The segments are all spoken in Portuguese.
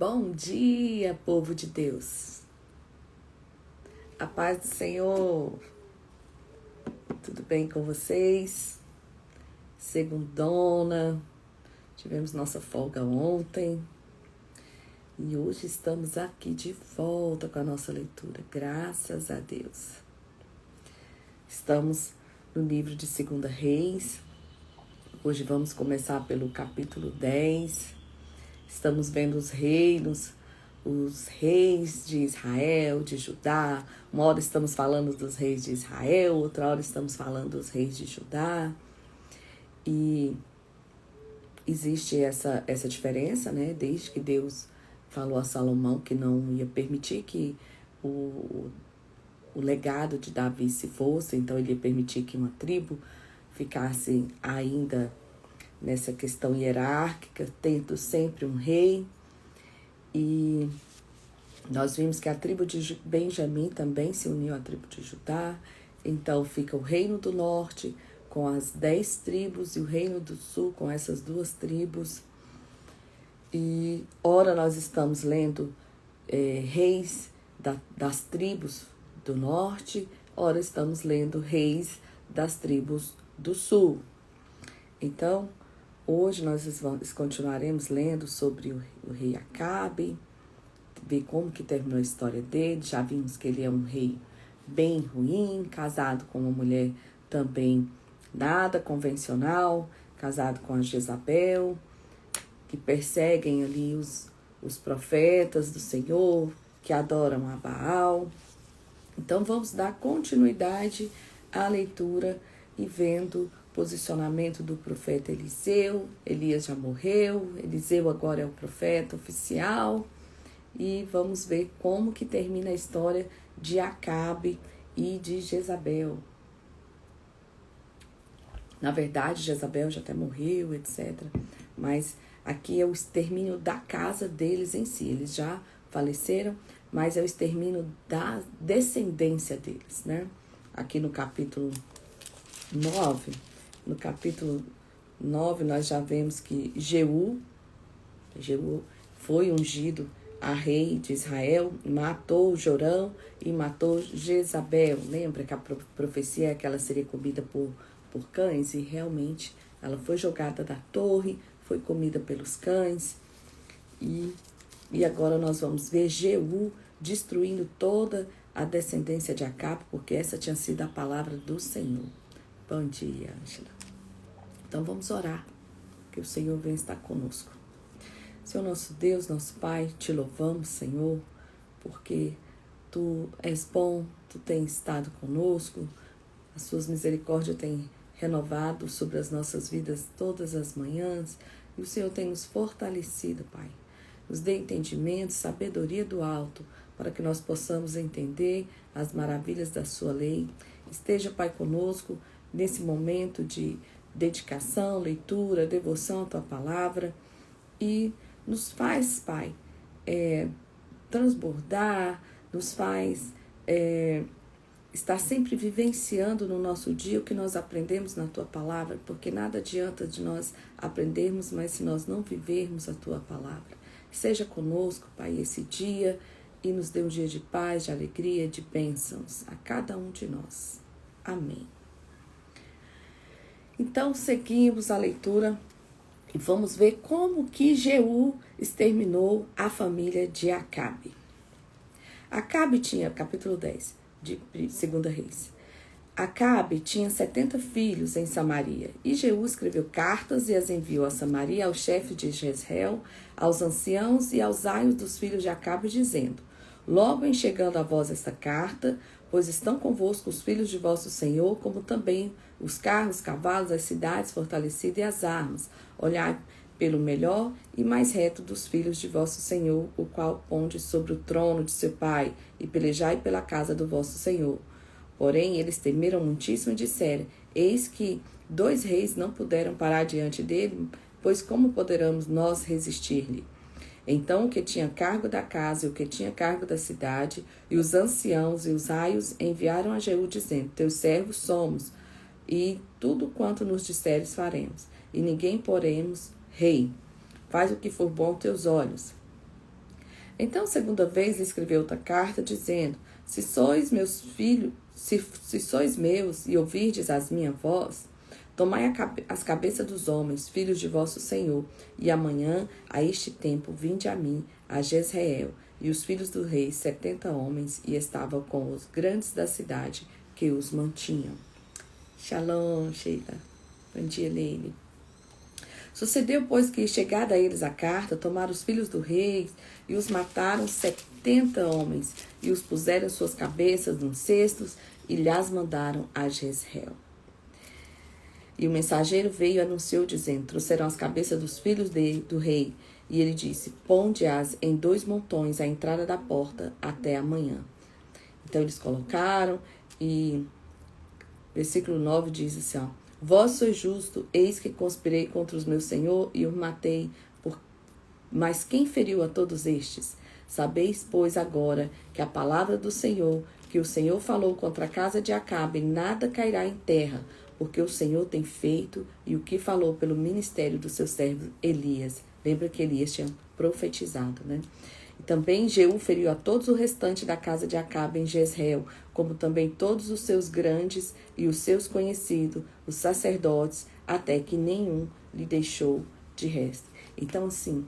Bom dia, povo de Deus. A paz do Senhor. Tudo bem com vocês? Segundona. Tivemos nossa folga ontem. E hoje estamos aqui de volta com a nossa leitura. Graças a Deus. Estamos no livro de 2 Reis. Hoje vamos começar pelo capítulo 10. Estamos vendo os reis de Israel, de Judá. Uma hora estamos falando dos reis de Israel, outra hora estamos falando dos reis de Judá. E existe essa diferença, né? Desde que Deus falou a Salomão que não ia permitir que o legado de Davi se fosse, então ele ia permitir que uma tribo ficasse ainda nessa questão hierárquica, tendo sempre um rei. E nós vimos que a tribo de Benjamim também se uniu à tribo de Judá. Então fica o reino do norte com as 10 tribos e o reino do sul com essas 2 tribos. E ora nós estamos lendo reis das tribos do norte, ora estamos lendo reis das tribos do sul. Então, hoje nós continuaremos lendo sobre o rei Acabe, ver como que terminou a história dele. Já vimos que ele é um rei bem ruim, casado com uma mulher também nada convencional, casado com a Jezabel, que perseguem ali os profetas do Senhor, que adoram a Baal. Então vamos dar continuidade à leitura e vendo posicionamento do profeta Eliseu. Elias já morreu, Eliseu agora é o profeta oficial. E vamos ver como que termina a história de Acabe e de Jezabel. Na verdade, Jezabel já até morreu, etc. Mas aqui é o extermínio da casa deles em si. Eles já faleceram, mas é o extermínio da descendência deles, né? Aqui no capítulo 9... No capítulo 9, nós já vemos que Jeú foi ungido a rei de Israel, matou Jorão e matou Jezabel. Lembra que a profecia é que ela seria comida por cães? E realmente ela foi jogada da torre, foi comida pelos cães. E agora nós vamos ver Jeú destruindo toda a descendência de Acabe, porque essa tinha sido a palavra do Senhor. Bom dia, Ângela. Então vamos orar, que o Senhor venha estar conosco. Senhor nosso Deus, nosso Pai, te louvamos, Senhor, porque Tu és bom, Tu tens estado conosco, as Suas misericórdias têm renovado sobre as nossas vidas todas as manhãs, e o Senhor tem nos fortalecido, Pai. Nos dê entendimento, sabedoria do alto, para que nós possamos entender as maravilhas da Sua lei. Esteja, Pai, conosco nesse momento de dedicação, leitura, devoção à Tua palavra, e nos faz, Pai, transbordar, nos faz estar sempre vivenciando no nosso dia o que nós aprendemos na Tua palavra, porque nada adianta de nós aprendermos, mas se nós não vivermos a Tua palavra. Seja conosco, Pai, esse dia, e nos dê um dia de paz, de alegria, de bênçãos a cada um de nós. Amém. Então, seguimos a leitura e vamos ver como que Jeú exterminou a família de Acabe. Acabe tinha, capítulo 10, de 2 Reis. Acabe tinha 70 filhos em Samaria, e Jeú escreveu cartas e as enviou a Samaria, ao chefe de Jezreel, aos anciãos e aos aios dos filhos de Acabe, dizendo: Logo em chegando a vós esta carta, pois estão convosco os filhos de vosso Senhor, como também os carros, cavalos, as cidades fortalecidas e as armas. Olhai pelo melhor e mais reto dos filhos de vosso Senhor, o qual ponde sobre o trono de seu pai, e pelejai pela casa do vosso Senhor. Porém, eles temeram muitíssimo e disseram: Eis que 2 reis não puderam parar diante dele, pois como poderemos nós resistir-lhe? Então o que tinha cargo da casa e o que tinha cargo da cidade, e os anciãos e os aios enviaram a Jeú, dizendo: Teus servos somos, e tudo quanto nos disseres faremos, e ninguém poremos rei. Faz o que for bom aos teus olhos. Então, segunda vez, lhe escreveu outra carta, dizendo: Se sois meus filhos, se sois meus e ouvirdes as minha voz, tomai as cabeças dos homens, filhos de vosso Senhor, e amanhã, a este tempo, vinde a mim, a Jezreel, e os filhos do rei, 70 homens, e estavam com os grandes da cidade, que os mantinham. Shalom, Sheila. Bom dia, Leile. Sucedeu, pois, que, chegada a eles a carta, tomaram os filhos do rei e os mataram 70 homens, e os puseram suas cabeças nos cestos e lhas mandaram a Jezreel. E o mensageiro veio e anunciou, dizendo: Trouxeram as cabeças dos filhos do rei. E ele disse: Ponde-as em 2 montões à entrada da porta até amanhã. Então eles colocaram, e versículo 9 diz assim, ó: Vós sois justo, eis que conspirei contra os meus senhor e os matei. Mas quem feriu a todos estes? Sabeis, pois, agora que a palavra do Senhor, que o Senhor falou contra a casa de Acabe, nada cairá em terra, porque o Senhor tem feito e o que falou pelo ministério do seu servo Elias. Lembra que Elias tinha profetizado, né? E também Jeú feriu a todos o restante da casa de Acabe em Jezreel, como também todos os seus grandes e os seus conhecidos, os sacerdotes, até que nenhum lhe deixou de resto. Então, assim,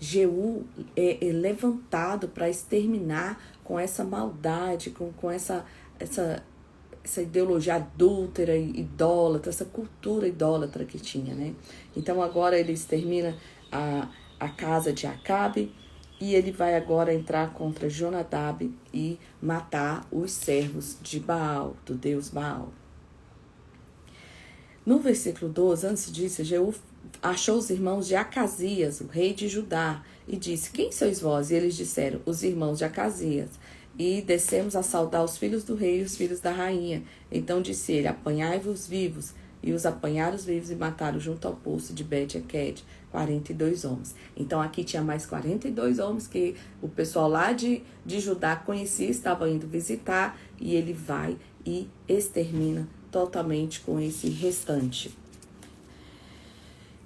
Jeú é levantado para exterminar com essa maldade, com essa ideologia adúltera e idólatra, essa cultura idólatra que tinha, né? Então agora ele extermina a casa de Acabe e ele vai agora entrar contra Jonadab e matar os servos de Baal, do deus Baal. No versículo 12, antes disso, Jeú achou os irmãos de Acasias, o rei de Judá, e disse: Quem sois vós? E eles disseram: Os irmãos de Acasias. E descemos a saudar os filhos do rei e os filhos da rainha. Então disse ele: Apanhai-vos vivos. E os apanharam os vivos e mataram junto ao poço de Bet-Eked 42 homens. Então aqui tinha mais 42 homens que o pessoal lá de Judá conhecia, estava indo visitar, e ele vai e extermina totalmente com esse restante.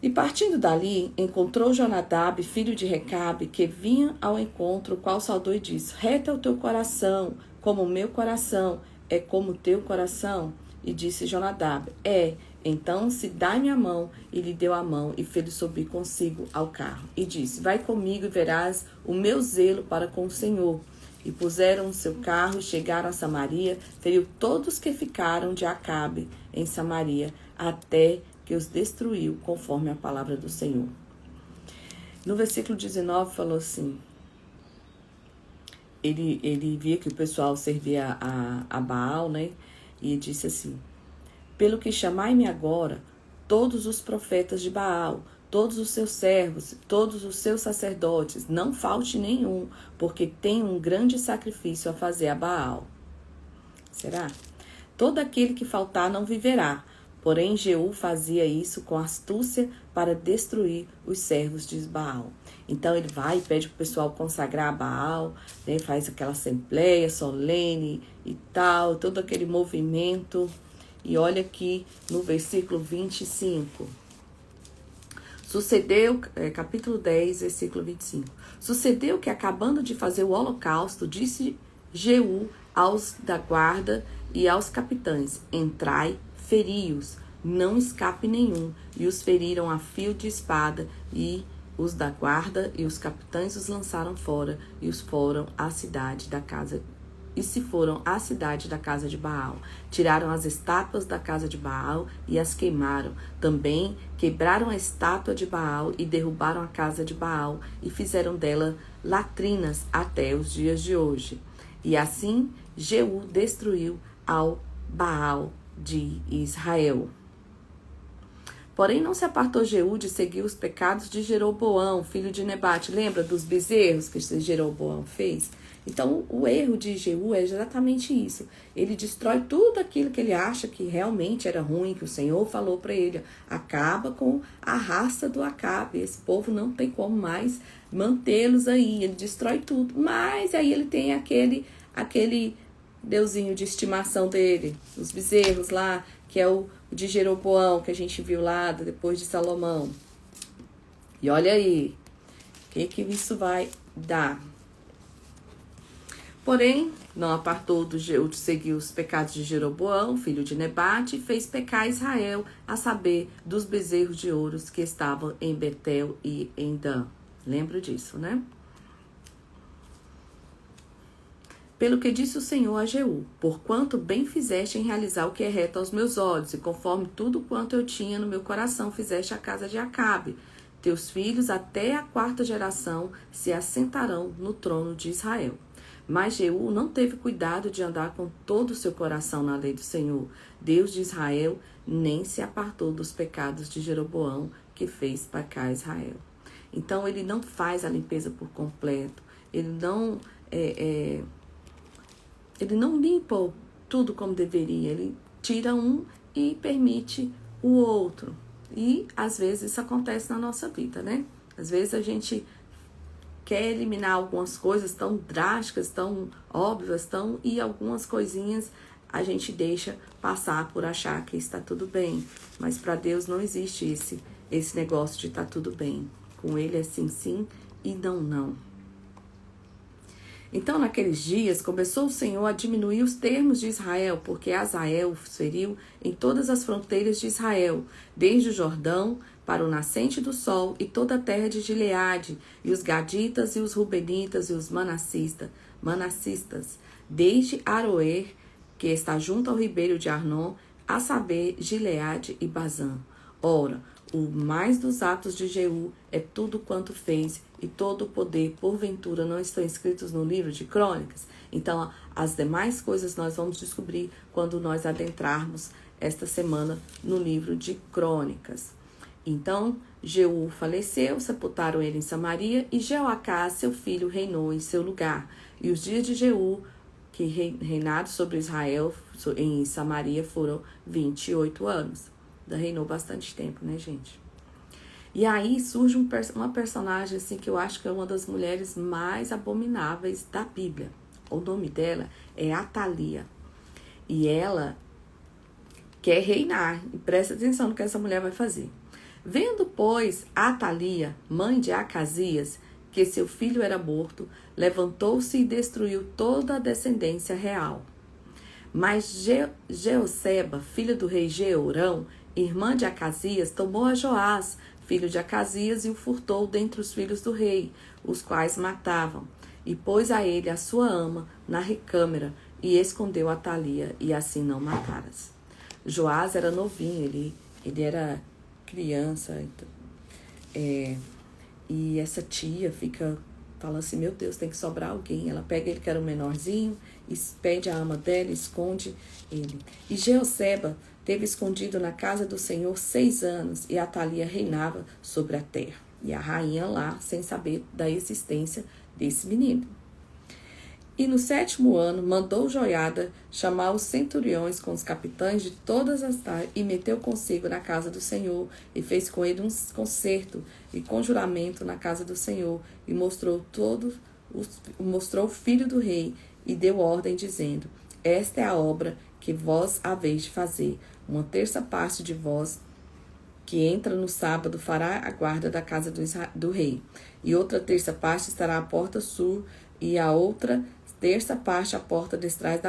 E partindo dali, encontrou Jonadab, filho de Recabe, que vinha ao encontro, o qual saudou e disse: Reto é o teu coração, como o meu coração, é como o teu coração. E disse Jonadab: Então se dá-me a mão. E lhe deu a mão, e fez-lhe subir consigo ao carro. E disse: Vai comigo e verás o meu zelo para com o Senhor. E puseram o seu carro e chegaram a Samaria, feriu todos que ficaram de Acabe em Samaria, até que os destruiu, conforme a palavra do Senhor. No versículo 19 falou assim, ele via que o pessoal servia a Baal, né? E disse assim: Pelo que chamai-me agora todos os profetas de Baal, todos os seus servos, todos os seus sacerdotes, não falte nenhum, porque tem um grande sacrifício a fazer a Baal. Será? Todo aquele que faltar não viverá. Porém, Jeú fazia isso com astúcia para destruir os servos de Baal. Então, ele vai e pede para o pessoal consagrar a Baal, né? Faz aquela assembleia solene e tal, todo aquele movimento. E olha aqui no versículo 25. Sucedeu, capítulo 10, versículo 25. Sucedeu que, acabando de fazer o holocausto, disse Jeú aos da guarda e aos capitães: Entrai, feri-os, não escape nenhum. E os feriram a fio de espada, e os da guarda e os capitães os lançaram fora, e os foram à cidade da casa, e se foram à cidade da casa de Baal. Tiraram as estátuas da casa de Baal e as queimaram. Também quebraram a estátua de Baal e derrubaram a casa de Baal, e fizeram dela latrinas até os dias de hoje. E assim Jeú destruiu ao Baal de Israel. Porém, não se apartou Jeú de seguir os pecados de Jeroboão, filho de Nebate. Lembra dos bezerros que Jeroboão fez? Então, o erro de Jeú é exatamente isso. Ele destrói tudo aquilo que ele acha que realmente era ruim, que o Senhor falou para ele. Acaba com a raça do Acabe. Esse povo não tem como mais mantê-los aí. Ele destrói tudo. Mas aí ele tem aquele deusinho de estimação dele, os bezerros lá, que é o de Jeroboão, que a gente viu lá depois de Salomão. E olha aí, que isso vai dar? Porém, não apartou do Jeú de seguir os pecados de Jeroboão, filho de Nebate, e fez pecar Israel, a saber, dos bezerros de ouro que estavam em Betel e em Dan. Lembra disso, né? Pelo que disse o Senhor a Jeú, porquanto bem fizeste em realizar o que é reto aos meus olhos, e conforme tudo quanto eu tinha no meu coração fizeste a casa de Acabe, teus filhos até a 4ª geração se assentarão no trono de Israel. Mas Jeú não teve cuidado de andar com todo o seu coração na lei do Senhor, Deus de Israel, nem se apartou dos pecados de Jeroboão, que fez pecar Israel. Então ele não faz a limpeza por completo, ele não limpa tudo como deveria, ele tira um e permite o outro. E às vezes isso acontece na nossa vida, né? Às vezes a gente quer eliminar algumas coisas tão drásticas, tão óbvias, e algumas coisinhas a gente deixa passar por achar que está tudo bem. Mas para Deus não existe esse negócio de estar tudo bem. Com Ele é sim, sim e não, não. Então, naqueles dias, começou o Senhor a diminuir os termos de Israel, porque Azael feriu em todas as fronteiras de Israel, desde o Jordão para o nascente do sol e toda a terra de Gileade, e os gaditas e os rubenitas e os manassistas, desde Aroer, que está junto ao ribeiro de Arnon, a saber, Gileade e Bazã. Ora, o mais dos atos de Jeú é tudo quanto fez, e todo o poder, porventura, não estão escritos no livro de Crônicas? Então, as demais coisas nós vamos descobrir quando nós adentrarmos esta semana no livro de Crônicas. Então, Jeú faleceu, sepultaram ele em Samaria, e Jeoacás, seu filho, reinou em seu lugar. E os dias de Jeú, que reinado sobre Israel em Samaria, foram 28 anos. Reinou bastante tempo, né, gente? E aí surge uma personagem assim que eu acho que é uma das mulheres mais abomináveis da Bíblia. O nome dela é Atalia. E ela quer reinar. E presta atenção no que essa mulher vai fazer. Vendo, pois, Atalia, mãe de Acasias, que seu filho era morto, levantou-se e destruiu toda a descendência real. Mas Jeoseba, filha do rei Jeorão, irmã de Acasias, tomou a Joás, filho de Acasias, e o furtou dentre os filhos do rei, os quais matavam, e pôs a ele a sua ama na recâmara, e escondeu Atalia, e assim não mataras. Joás era novinho, ele era criança, e essa tia fica falando assim, meu Deus, tem que sobrar alguém. Ela pega ele que era o menorzinho, e pede a ama dela, esconde ele. E Jeoseba teve escondido na casa do Senhor 6 anos, e Atalia reinava sobre a terra. E a rainha lá, sem saber da existência desse menino. E no 7º ano, mandou Joiada chamar os centuriões com os capitães de todas as cidades, e meteu consigo na casa do Senhor, e fez com ele um concerto e conjuramento na casa do Senhor, e mostrou o filho do rei, e deu ordem, dizendo, esta é a obra que vós haveis de fazer. 1/3 parte de vós que entra no sábado fará a guarda da casa do rei, e outra 1/3 parte estará à porta sul, e a outra 1/3 parte à porta detrás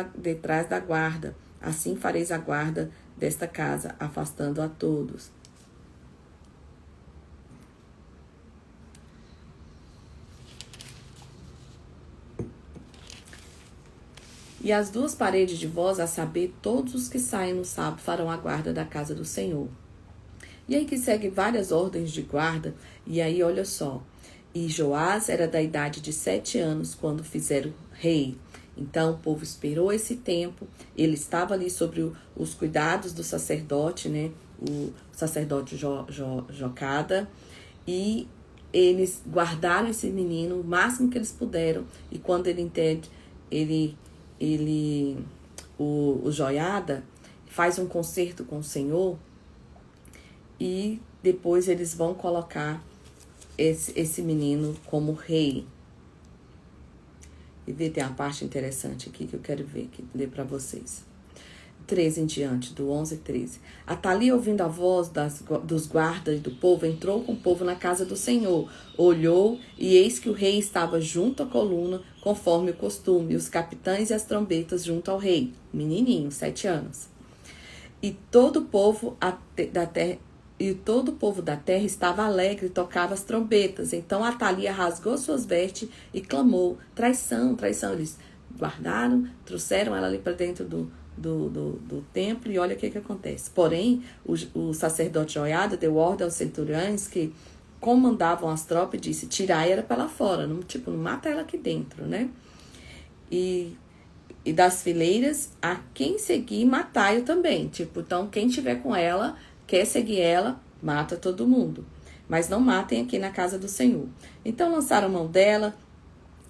da guarda. Assim fareis a guarda desta casa, afastando a todos. E as 2 paredes de vós, a saber, todos os que saem no sábado, farão a guarda da casa do Senhor. E aí que segue várias ordens de guarda, e aí olha só. E Joás era da idade de 7 anos quando fizeram rei. Então o povo esperou esse tempo, ele estava ali sobre os cuidados do sacerdote, né? O sacerdote Jocada, e eles guardaram esse menino o máximo que eles puderam, e quando ele entende, o Joiada faz um concerto com o Senhor, e depois eles vão colocar esse menino como rei. E tem uma parte interessante aqui que eu quero ler para vocês. 13 em diante, do 11 e 13. Atalia, ouvindo a voz dos guardas do povo, entrou com o povo na casa do Senhor. Olhou, e eis que o rei estava junto à coluna, conforme o costume, e os capitães e as trombetas junto ao rei. Menininho, 7 anos. E todo o povo da terra estava alegre e tocava as trombetas. Então Atalia rasgou suas vestes e clamou: traição, traição. Eles guardaram, trouxeram ela ali para dentro do templo, e olha o que acontece. Porém, o sacerdote Joiada deu ordem aos centuriões que comandavam as tropas e disse: tirai ela para lá fora, não mata ela aqui dentro, né? E das fileiras, a quem seguir, matai-o também. Então, quem tiver com ela, quer seguir ela, mata todo mundo. Mas não matem aqui na casa do Senhor. Então, lançaram mão dela,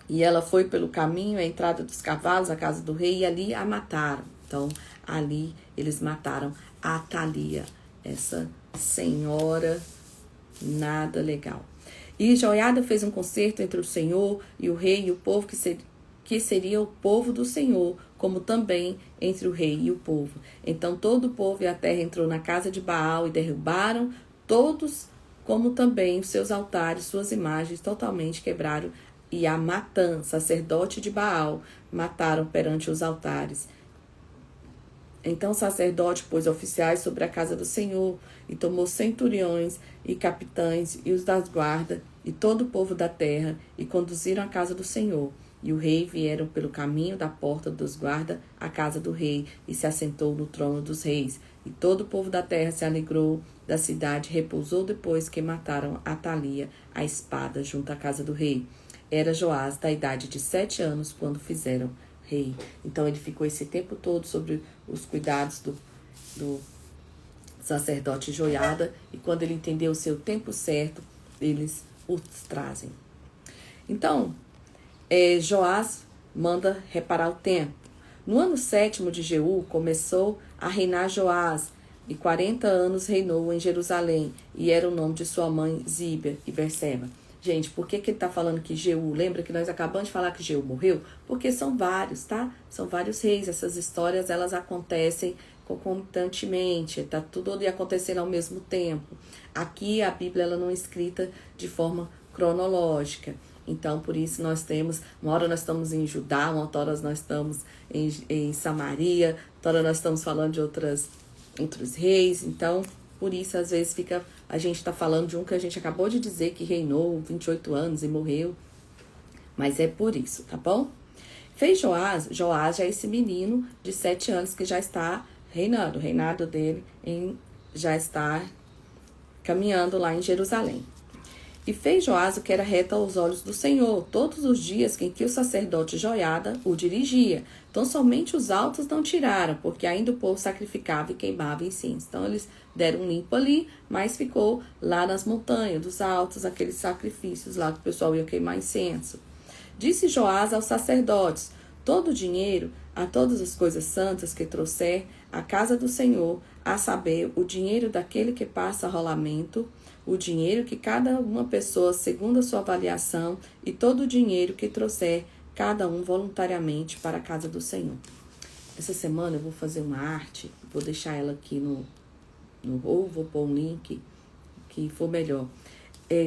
e ela foi pelo caminho, a entrada dos cavalos, a casa do rei, e ali a mataram. Então, ali eles mataram a Atalia, essa senhora nada legal. E Joiada fez um concerto entre o Senhor e o rei e o povo, que seria o povo do Senhor, como também entre o rei e o povo. Então todo o povo e a terra entrou na casa de Baal e derrubaram todos, como também os seus altares, suas imagens totalmente quebraram, e a Matã, sacerdote de Baal, mataram perante os altares. Então o sacerdote pôs oficiais sobre a casa do Senhor, e tomou centuriões e capitães e os das guardas e todo o povo da terra, e conduziram a casa do Senhor. E o rei vieram pelo caminho da porta dos guardas à casa do rei, e se assentou no trono dos reis. E todo o povo da terra se alegrou da cidade, repousou depois que mataram Atalia a espada junto à casa do rei. Era Joás da idade de 7 anos quando fizeram rei. Então ele ficou esse tempo todo sobre os cuidados do sacerdote Joiada, e quando ele entendeu o seu tempo certo, eles os trazem. Então, Joás manda reparar o tempo. No ano 7º de Jeú, começou a reinar Joás, e 40 anos reinou em Jerusalém, e era o nome de sua mãe Zíbia e Berseba. Gente, por que ele está falando que Jeú? Lembra que nós acabamos de falar que Jeú morreu? Porque são vários, tá? São vários reis. Essas histórias, elas acontecem concomitantemente, tá tudo ali acontecendo ao mesmo tempo. Aqui a Bíblia, ela não é escrita de forma cronológica. Então, por isso nós temos, uma hora nós estamos em Judá, uma hora nós estamos em Samaria, outra hora nós estamos falando de outros reis. Então, por isso, às vezes, a gente está falando de um que a gente acabou de dizer que reinou 28 anos e morreu. Mas é por isso, tá bom? Fez Joás já é esse menino de 7 anos que já está reinando. O reinado dele já está caminhando lá em Jerusalém. E fez Joás o que era reto aos olhos do Senhor, todos os dias em que o sacerdote Joiada o dirigia. Então, somente os altos não tiraram, porque ainda o povo sacrificava e queimava incenso. Então, eles deram um limpo ali, mas ficou lá nas montanhas, dos altos, aqueles sacrifícios lá que o pessoal ia queimar incenso. Disse Joás aos sacerdotes: todo o dinheiro, a todas as coisas santas que trouxer à casa do Senhor, a saber, o dinheiro daquele que passa rolamento, o dinheiro que cada uma pessoa, segundo a sua avaliação, e todo o dinheiro que trouxer cada um voluntariamente para a casa do Senhor. Essa semana eu vou fazer uma arte, vou deixar ela aqui ou vou pôr um link que for melhor,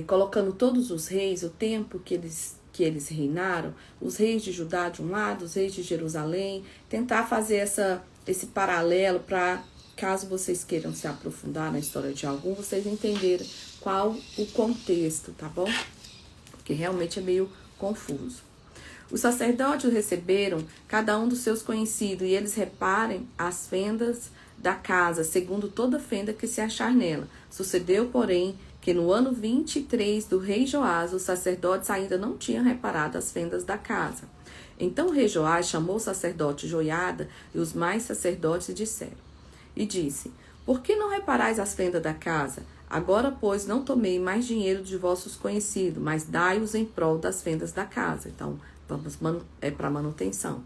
colocando todos os reis, o tempo que eles reinaram, os reis de Judá de um lado, os reis de Jerusalém, tentar fazer esse paralelo para, caso vocês queiram se aprofundar na história de algum, vocês entenderem qual o contexto, tá bom? Porque realmente é meio confuso. Os sacerdotes receberam cada um dos seus conhecidos, e eles reparem as fendas da casa, segundo toda fenda que se achar nela. Sucedeu, porém, que no ano 23 do rei Joás, os sacerdotes ainda não tinham reparado as fendas da casa. Então o rei Joás chamou o sacerdote Joiada e os mais sacerdotes e disse: por que não reparais as fendas da casa? Agora, pois, não tomei mais dinheiro de vossos conhecidos, mas dai-os em prol das fendas da casa. Então, para manutenção.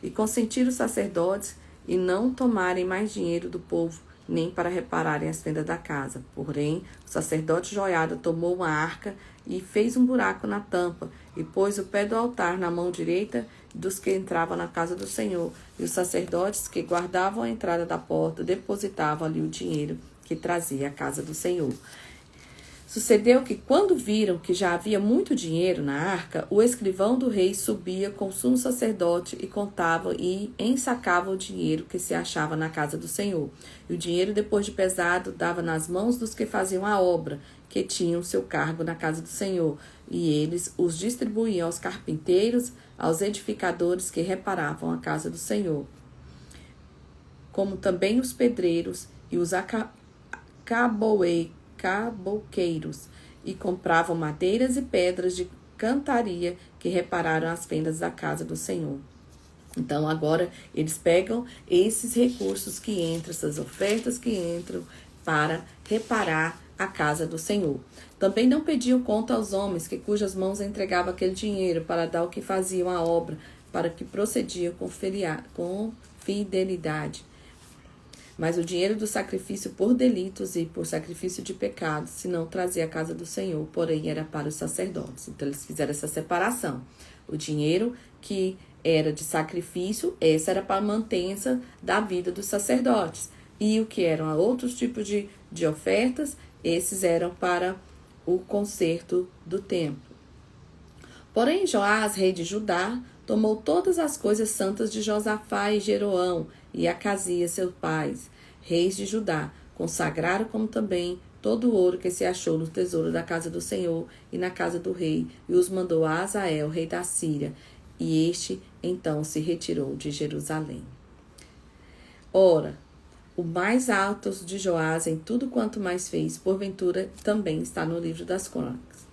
E consentiram os sacerdotes e não tomarem mais dinheiro do povo, nem para repararem as fendas da casa. Porém, o sacerdote Joiada tomou uma arca e fez um buraco na tampa, e pôs o pé do altar na mão direita dos que entravam na casa do Senhor, e os sacerdotes que guardavam a entrada da porta depositavam ali o dinheiro que trazia à casa do Senhor. Sucedeu que, quando viram que já havia muito dinheiro na arca, o escrivão do rei subia com o sumo sacerdote e contava e ensacava o dinheiro que se achava na casa do Senhor. E o dinheiro, depois de pesado, dava nas mãos dos que faziam a obra, que tinham seu cargo na casa do Senhor, e eles os distribuíam aos carpinteiros, aos edificadores que reparavam a casa do Senhor, como também os pedreiros e os caboqueiros, e compravam madeiras e pedras de cantaria que repararam as fendas da casa do Senhor. Então agora eles pegam esses recursos que entram, essas ofertas que entram para reparar a casa do Senhor. Também não pediam conta aos homens que cujas mãos entregavam aquele dinheiro para dar o que faziam a obra, para que procediam com fidelidade. Mas o dinheiro do sacrifício por delitos e por sacrifício de pecados, se não trazia a casa do Senhor, porém era para os sacerdotes. Então eles fizeram essa separação. O dinheiro que era de sacrifício, essa era para a mantença da vida dos sacerdotes. E o que eram outros tipos de ofertas, esses eram para o conserto do templo. Porém, Joás, rei de Judá, tomou todas as coisas santas de Josafá e Jeroão e Acasias, seus pais, reis de Judá, consagraram como também todo o ouro que se achou no tesouro da casa do Senhor e na casa do rei, e os mandou a Azael, rei da Síria, e este então se retirou de Jerusalém. Ora, o mais alto de Joás em tudo quanto mais fez, porventura, também está no livro das crônicas.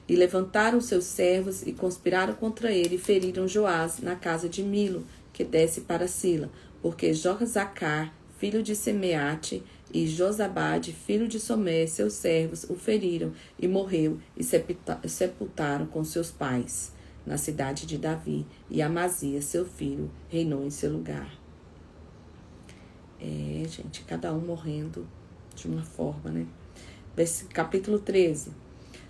E levantaram seus servos e conspiraram contra ele e feriram Joás na casa de Milo, que desce para Sila, porque Josacar, filho de Semeate, e Josabade, filho de Somé, seus servos, o feriram e morreu, e sepultaram com seus pais na cidade de Davi, e Amazias, seu filho, reinou em seu lugar. Gente, cada um morrendo de uma forma, né? Capítulo 13.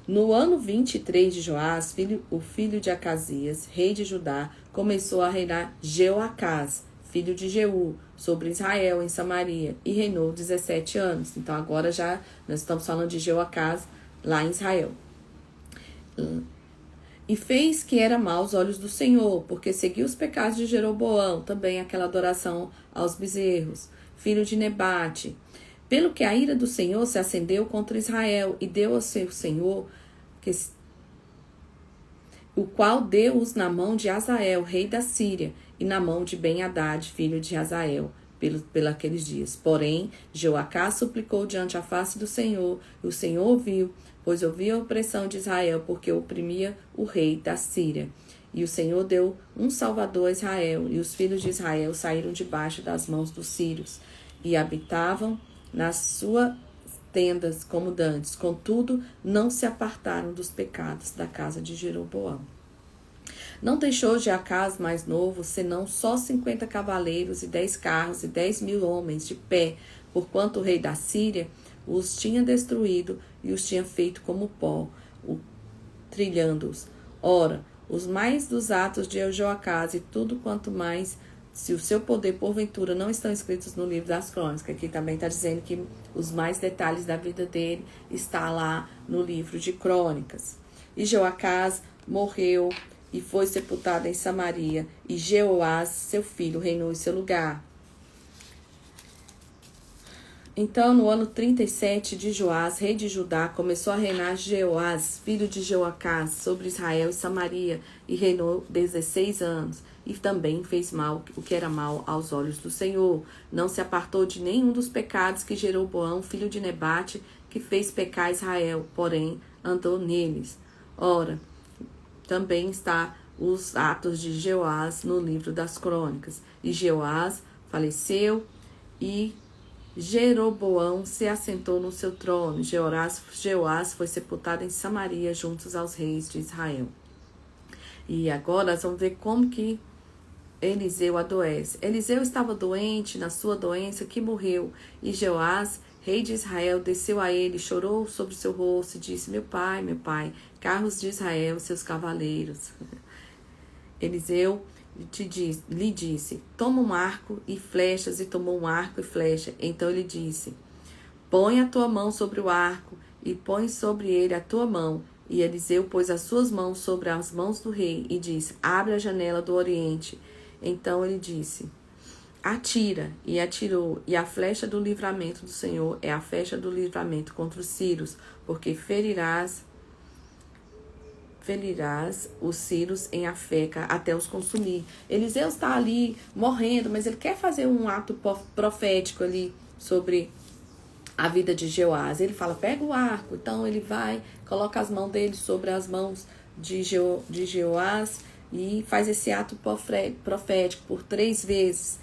No ano 23 de Joás, o filho de Acasias, rei de Judá, começou a reinar Jeoacás, filho de Jeú, sobre Israel em Samaria, e reinou 17 anos. Então agora já nós estamos falando de Jeoacás lá em Israel. E fez que era mau aos olhos do Senhor, porque seguiu os pecados de Jeroboão, também aquela adoração aos bezerros, filho de Nebate. Pelo que a ira do Senhor se acendeu contra Israel, e deu ao seu Senhor, o qual deu-os na mão de Azael, rei da Síria, e na mão de Ben-Hadad, filho de Azael, aqueles dias. Porém, Jeoacás suplicou diante a face do Senhor, e o Senhor ouviu, pois ouviu a opressão de Israel, porque oprimia o rei da Síria. E o Senhor deu um salvador a Israel, e os filhos de Israel saíram debaixo das mãos dos sírios, e habitavam nas suas tendas como dantes. Contudo, não se apartaram dos pecados da casa de Jeroboão. Não deixou Jeoacás mais novo, senão só 50 cavaleiros e 10 carros e 10.000 homens de pé, porquanto o rei da Síria os tinha destruído e os tinha feito como pó, trilhando-os. Ora, os mais dos atos de Jeoacás e tudo quanto mais, se o seu poder porventura não estão escritos no livro das crônicas, aqui também está dizendo que os mais detalhes da vida dele está lá no livro de crônicas. E Jeoacás morreu e foi sepultado em Samaria, e Jeoás, seu filho, reinou em seu lugar. Então, no ano 37 de Joás, rei de Judá, começou a reinar Jeoás, filho de Jeoacás, sobre Israel e Samaria, e reinou 16 anos. E também fez mal o que era mal aos olhos do Senhor. Não se apartou de nenhum dos pecados que Jeroboão, filho de Nebate, que fez pecar Israel, porém andou neles. Ora, também está os atos de Jeoás no livro das crônicas. E Jeoás faleceu e Jeroboão se assentou no seu trono. Jeoás foi sepultado em Samaria juntos aos reis de Israel. E agora nós vamos ver como que Eliseu adoece. Eliseu estava doente, na sua doença, que morreu. E Jeoás, rei de Israel, desceu a ele, chorou sobre seu rosto e disse: meu pai, carros de Israel, seus cavaleiros. Eliseu lhe disse, toma um arco e flechas, e tomou um arco e flecha. Então ele disse, põe a tua mão sobre o arco, e põe sobre ele a tua mão. E Eliseu pôs as suas mãos sobre as mãos do rei, e disse, abre a janela do oriente. Então ele disse, atira, e atirou, e a flecha do livramento do Senhor é a flecha do livramento contra os sírios, porque ferirás os sírios em Afeca até os consumir. Eliseu está ali morrendo, mas ele quer fazer um ato profético ali sobre a vida de Jeoás. Ele fala, pega o arco. Então ele vai, coloca as mãos dele sobre as mãos de Jeoás e faz esse ato profético por 3 vezes.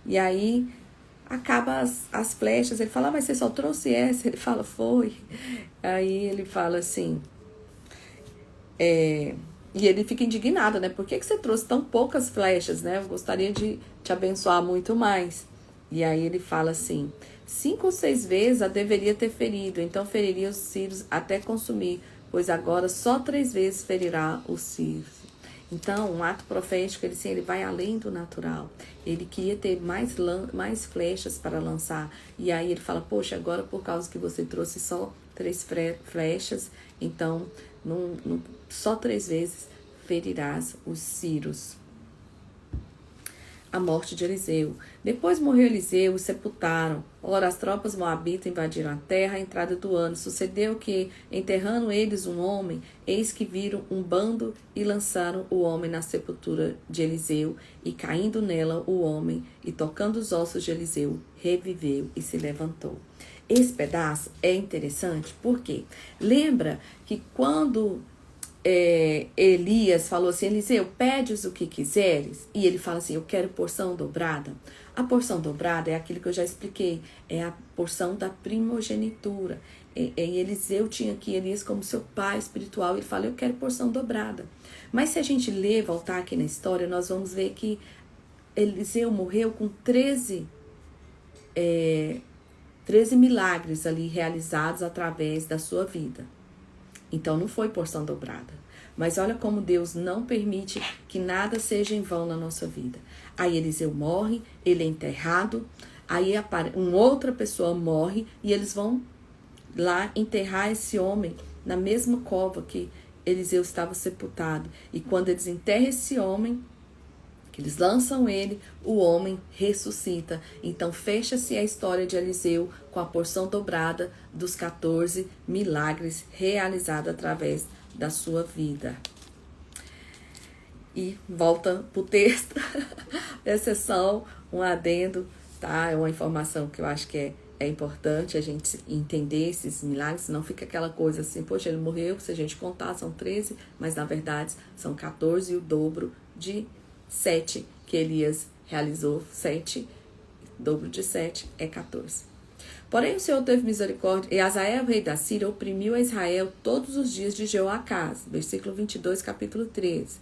E aí acaba as flechas. Ele fala, mas você só trouxe essa? Ele fala, foi. Aí ele fala assim, e ele fica indignado, né? Por que você trouxe tão poucas flechas, né? Eu gostaria de te abençoar muito mais. E aí ele fala assim, 5 ou 6 vezes a deveria ter ferido, então feriria os sírios até consumir, pois agora só 3 vezes ferirá os sírios. Então, um ato profético, ele vai além do natural. Ele queria ter mais flechas para lançar. E aí ele fala, poxa, agora por causa que você trouxe só 3 flechas, então só 3 vezes ferirás os sírios. A morte de Eliseu. Depois morreu Eliseu e sepultaram. Ora, as tropas moabitas invadiram a terra à entrada do ano. Sucedeu que, enterrando eles um homem, eis que viram um bando e lançaram o homem na sepultura de Eliseu, e caindo nela o homem, e tocando os ossos de Eliseu, reviveu e se levantou. Esse pedaço é interessante porque lembra que quando Elias falou assim, Eliseu, pedes o que quiseres, e ele fala assim, eu quero porção dobrada. A porção dobrada é aquilo que eu já expliquei, é a porção da primogenitura. Eliseu tinha aqui Elias como seu pai espiritual, ele fala, eu quero porção dobrada. Mas se a gente voltar aqui na história, nós vamos ver que Eliseu morreu com 13 milagres ali realizados através da sua vida. Então não foi porção dobrada. Mas olha como Deus não permite que nada seja em vão na nossa vida. Aí Eliseu morre, ele é enterrado, aí uma outra pessoa morre e eles vão lá enterrar esse homem na mesma cova que Eliseu estava sepultado. E quando eles enterram esse homem, que eles lançam ele, o homem ressuscita. Então fecha-se a história de Eliseu com a porção dobrada dos 14 milagres realizados através da sua vida. E volta para o texto, exceção, um adendo, tá? É uma informação que eu acho que é importante a gente entender esses milagres, não fica aquela coisa assim, poxa, ele morreu, se a gente contar são 13, mas na verdade são 14 e o dobro de 7 que Elias realizou. 7, dobro de 7 é 14. Porém o Senhor teve misericórdia, e Azael, rei da Síria, oprimiu a Israel todos os dias de Jeoacás. Versículo 22, capítulo 13.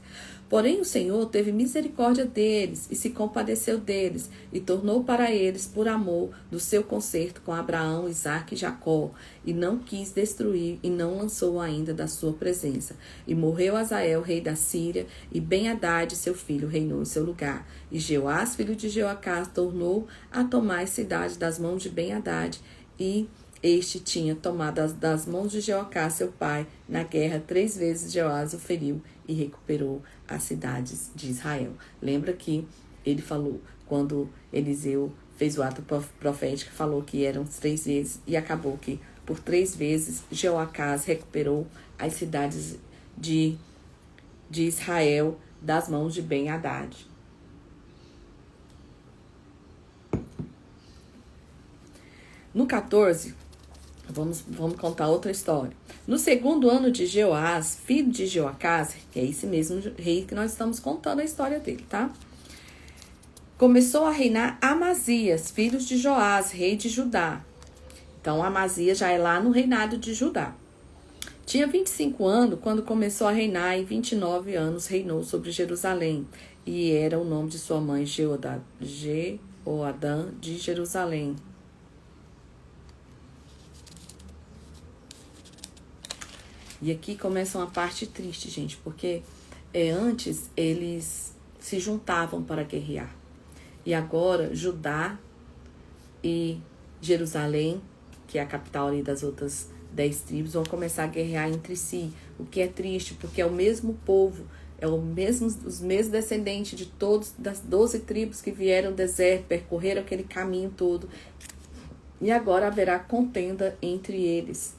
Porém o Senhor teve misericórdia deles, e se compadeceu deles, e tornou para eles por amor do seu concerto com Abraão, Isaque e Jacó, e não quis destruir, e não lançou ainda da sua presença. E morreu Azael, rei da Síria, e Ben-Hadad, seu filho, reinou em seu lugar. E Jeoás, filho de Jeoacás, tornou a tomar as cidades das mãos de Ben-Hadad, e este tinha tomado das mãos de Jeoacás, seu pai, na guerra 3 vezes Jeoás o feriu e recuperou as cidades de Israel. Lembra que ele falou, quando Eliseu fez o ato profético, falou que eram 3 vezes, e acabou que por 3 vezes Jeoacás recuperou as cidades de Israel das mãos de Ben-Hadad. No 14, vamos contar outra história. No 2º ano de Jeoás, filho de Jeoacás, que é esse mesmo rei que nós estamos contando a história dele, tá? Começou a reinar Amazias, filho de Joás, rei de Judá. Então, Amazias já é lá no reinado de Judá. Tinha 25 anos quando começou a reinar, e 29 anos reinou sobre Jerusalém. E era o nome de sua mãe, Jeoadã de Jerusalém. E aqui começa uma parte triste, gente, porque antes eles se juntavam para guerrear. E agora Judá e Jerusalém, que é a capital ali das outras 10 tribos, vão começar a guerrear entre si. O que é triste, porque é o mesmo povo, os mesmos descendentes de todos das 12 tribos que vieram do deserto, percorreram aquele caminho todo. E agora haverá contenda entre eles.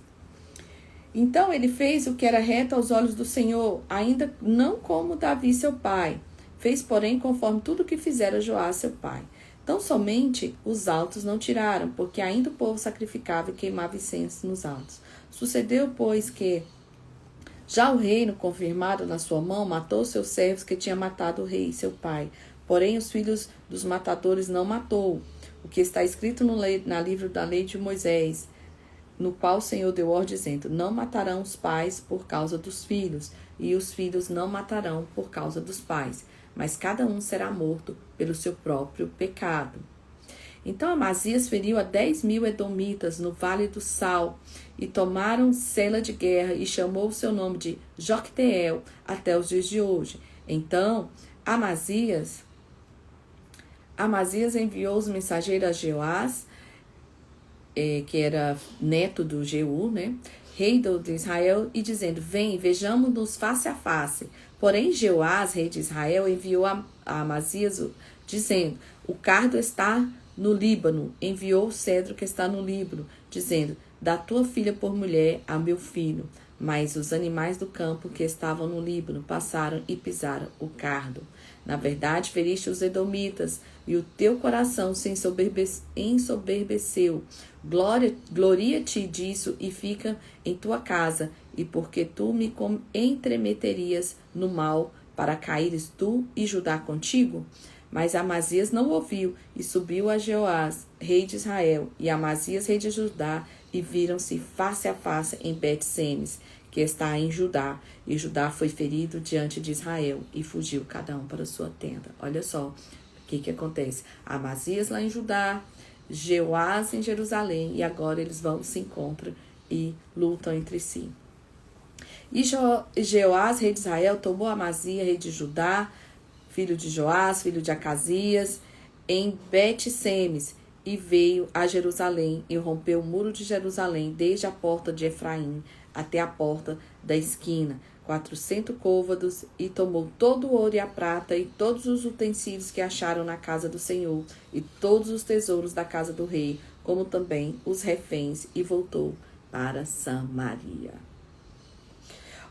Então ele fez o que era reto aos olhos do Senhor, ainda não como Davi seu pai. Fez, porém, conforme tudo que fizera Joás seu pai. Tão somente os altos não tiraram, porque ainda o povo sacrificava e queimava incenso nos altos. Sucedeu, pois, que já o reino, confirmado na sua mão, matou seus servos que tinha matado o rei, seu pai. Porém, os filhos dos matadores não matou, o que está escrito na livro da lei de Moisés, no qual o Senhor deu ordem, dizendo: não matarão os pais por causa dos filhos, e os filhos não matarão por causa dos pais, mas cada um será morto pelo seu próprio pecado. Então Amazias feriu a 10.000 edomitas no Vale do Sal, e tomaram cela de guerra, e chamou o seu nome de Jocteel até os dias de hoje. Então Amazias enviou os mensageiros a Jeoás, que era neto do Jeú, né, rei de Israel, e dizendo: vem, vejamos-nos face a face. Porém Jeoás, rei de Israel, enviou a Amazias, dizendo: o cardo está no Líbano. Enviou o cedro que está no Líbano, dizendo: dá tua filha por mulher a meu filho. Mas os animais do campo que estavam no Líbano passaram e pisaram o cardo. Na verdade, feriste os edomitas, e o teu coração se ensoberbeceu. Gloria-te disso e fica em tua casa, e porque tu me entremeterias no mal, para caíres tu e Judá contigo? Mas Amazias não ouviu, e subiu a Jeoás, rei de Israel, e Amazias, rei de Judá, e viram-se face a face em Bet-Semes, que está em Judá. E Judá foi ferido diante de Israel, e fugiu cada um para sua tenda. Olha só o que acontece. Amazias lá em Judá, Jeoás em Jerusalém, e agora eles se encontram e lutam entre si. E Jeoás, rei de Israel, tomou Amazias, rei de Judá, filho de Joás, filho de Acasias, em Bet-Semes, e veio a Jerusalém, e rompeu o muro de Jerusalém, desde a porta de Efraim até a porta da esquina, 400 côvados, e tomou todo o ouro e a prata, e todos os utensílios que acharam na casa do Senhor, e todos os tesouros da casa do rei, como também os reféns, e voltou para Samaria.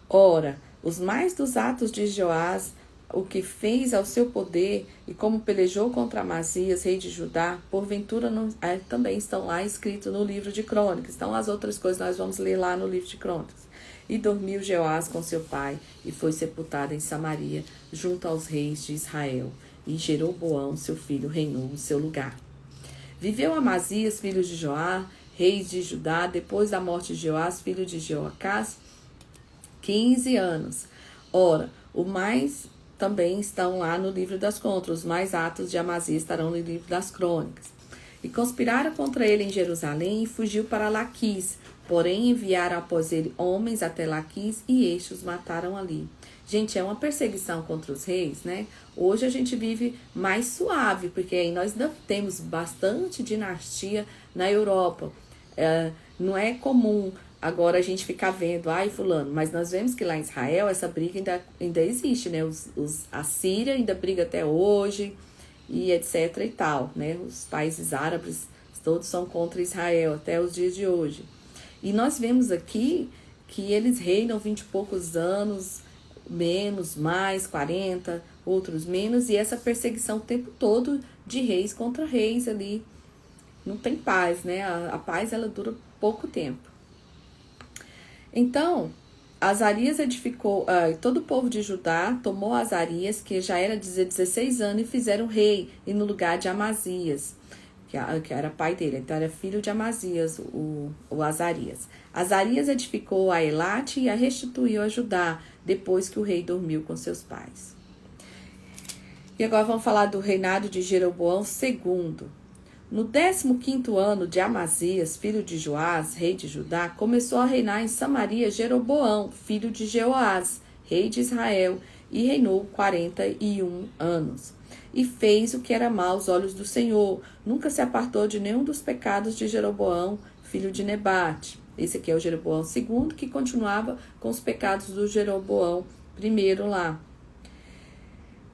Ora, os mais dos atos de Joás, o que fez ao seu poder, e como pelejou contra Amazias, rei de Judá, porventura não, também estão lá escritos no livro de Crônicas. Então as outras coisas nós vamos ler lá no livro de Crônicas. E dormiu Jeoás com seu pai, e foi sepultado em Samaria, junto aos reis de Israel. E Jeroboão, seu filho, reinou em seu lugar. Viveu Amazias, filho de Joá, rei de Judá, depois da morte de Joás, filho de Jeoacás, 15 anos. Ora, o mais também estão lá no livro das Crônicas. Os mais atos de Amazias estarão no livro das Crônicas. E conspiraram contra ele em Jerusalém, e fugiu para Laquis. Porém enviaram após ele homens até Laquis, e estes os mataram ali. Gente, é uma perseguição contra os reis, né? Hoje a gente vive mais suave, porque aí nós temos bastante dinastia na Europa. Não é comum agora a gente ficar vendo, ai fulano, mas nós vemos que lá em Israel essa briga ainda existe, né? A Síria ainda briga até hoje, e etc e tal, né? Os países árabes todos são contra Israel até os dias de hoje. E nós vemos aqui que eles reinam 20 e poucos anos, menos, mais, 40, outros menos, e essa perseguição o tempo todo de reis contra reis ali. Não tem paz, né? A paz, ela dura pouco tempo. Então, Azarias edificou, todo o povo de Judá tomou Azarias, que já era de 16 anos, e fizeram rei, e no lugar de Amazias, que era pai dele. Então, era filho de Amazias, o Azarias. Azarias edificou a Elate e a restituiu a Judá, depois que o rei dormiu com seus pais. E agora vamos falar do reinado de Jeroboão II. No 15º ano de Amazias, filho de Joás, rei de Judá, começou a reinar em Samaria Jeroboão, filho de Jeoás, rei de Israel, e reinou 41 anos. E fez o que era mal aos olhos do Senhor. Nunca se apartou de nenhum dos pecados de Jeroboão, filho de Nebate. Esse aqui é o Jeroboão II, que continuava com os pecados do Jeroboão I lá.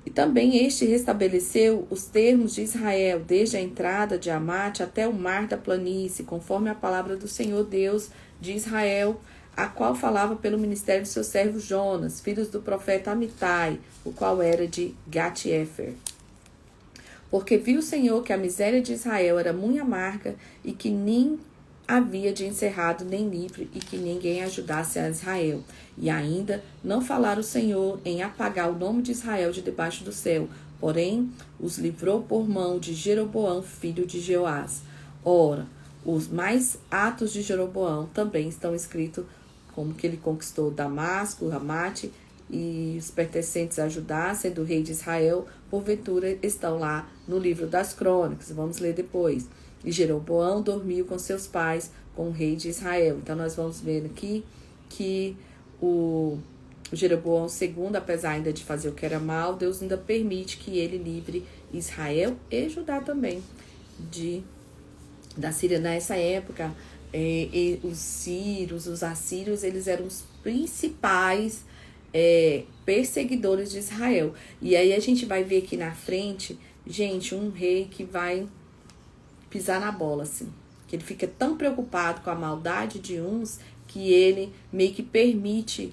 E também este restabeleceu os termos de Israel, desde a entrada de Amate até o mar da planície, conforme a palavra do Senhor Deus de Israel, a qual falava pelo ministério de seu servo Jonas, filhos do profeta Amitai, o qual era de Gat-Efer. Porque viu o Senhor que a miséria de Israel era muito amarga e que nem havia de encerrado nem livre e que ninguém ajudasse a Israel. E ainda não falara o Senhor em apagar o nome de Israel de debaixo do céu, porém os livrou por mão de Jeroboão, filho de Jeoás. Ora, os mais atos de Jeroboão também estão escritos como que ele conquistou Damasco, Ramate e os pertencentes a Judá, sendo rei de Israel, porventura estão lá no livro das crônicas. Vamos ler depois. E Jeroboão dormiu com seus pais, com o rei de Israel. Então, nós vamos ver aqui que o Jeroboão II, apesar ainda de fazer o que era mal, Deus ainda permite que ele livre Israel e Judá também da Síria. Nessa época, os sírios, os assírios, eles eram os principais perseguidores de Israel. E aí a gente vai ver aqui na frente, gente, um rei que vai pisar na bola, assim. Que ele fica tão preocupado com a maldade de uns que ele meio que permite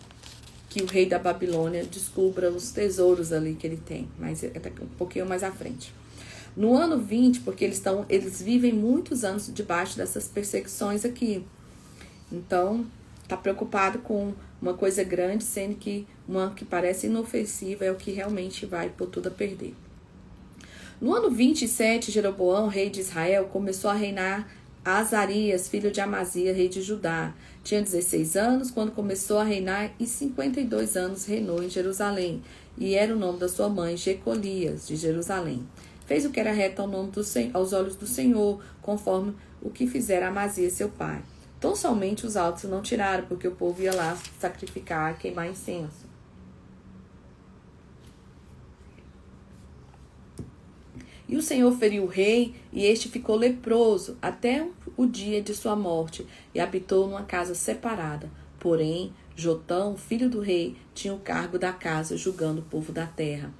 que o rei da Babilônia descubra os tesouros ali que ele tem. Mas um pouquinho mais à frente. No ano 20, porque eles vivem muitos anos debaixo dessas perseguições aqui. Então, tá preocupado com uma coisa grande, sendo que uma que parece inofensiva é o que realmente vai por tudo a perder. No ano 27, Jeroboão, rei de Israel, começou a reinar Azarias, filho de Amazia, rei de Judá. Tinha 16 anos quando começou a reinar e 52 anos reinou em Jerusalém. E era o nome da sua mãe, Jecolias, de Jerusalém. Fez o que era reto aos olhos do Senhor, conforme o que fizera Amazia, seu pai. Tão somente os altos não tiraram, porque o povo ia lá sacrificar, queimar incenso. E o Senhor feriu o rei, e este ficou leproso até o dia de sua morte, e habitou numa casa separada. Porém, Jotão, filho do rei, tinha o cargo da casa, julgando o povo da terra.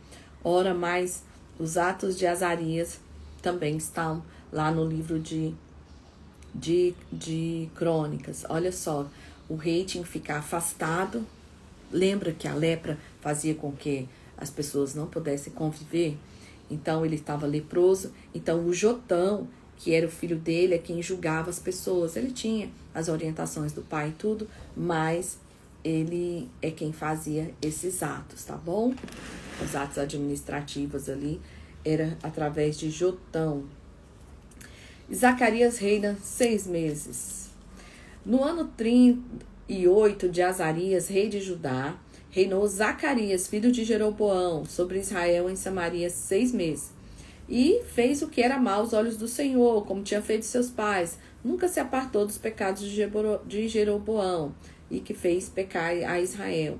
Ora, mais os atos de Azarias também estão lá no livro de crônicas. Olha só, o rei tinha que ficar afastado. Lembra que a lepra fazia com que as pessoas não pudessem conviver? Então, ele estava leproso. Então, o Jotão, que era o filho dele, é quem julgava as pessoas. Ele tinha as orientações do pai e tudo, mas ele é quem fazia esses atos, tá bom? Os atos administrativos ali era através de Jotão. Zacarias reina 6 meses. No ano 38 de Azarias, rei de Judá, reinou Zacarias, filho de Jeroboão, sobre Israel em Samaria 6 meses. E fez o que era mal aos olhos do Senhor, como tinha feito seus pais. Nunca se apartou dos pecados de Jeroboão, e que fez pecar a Israel.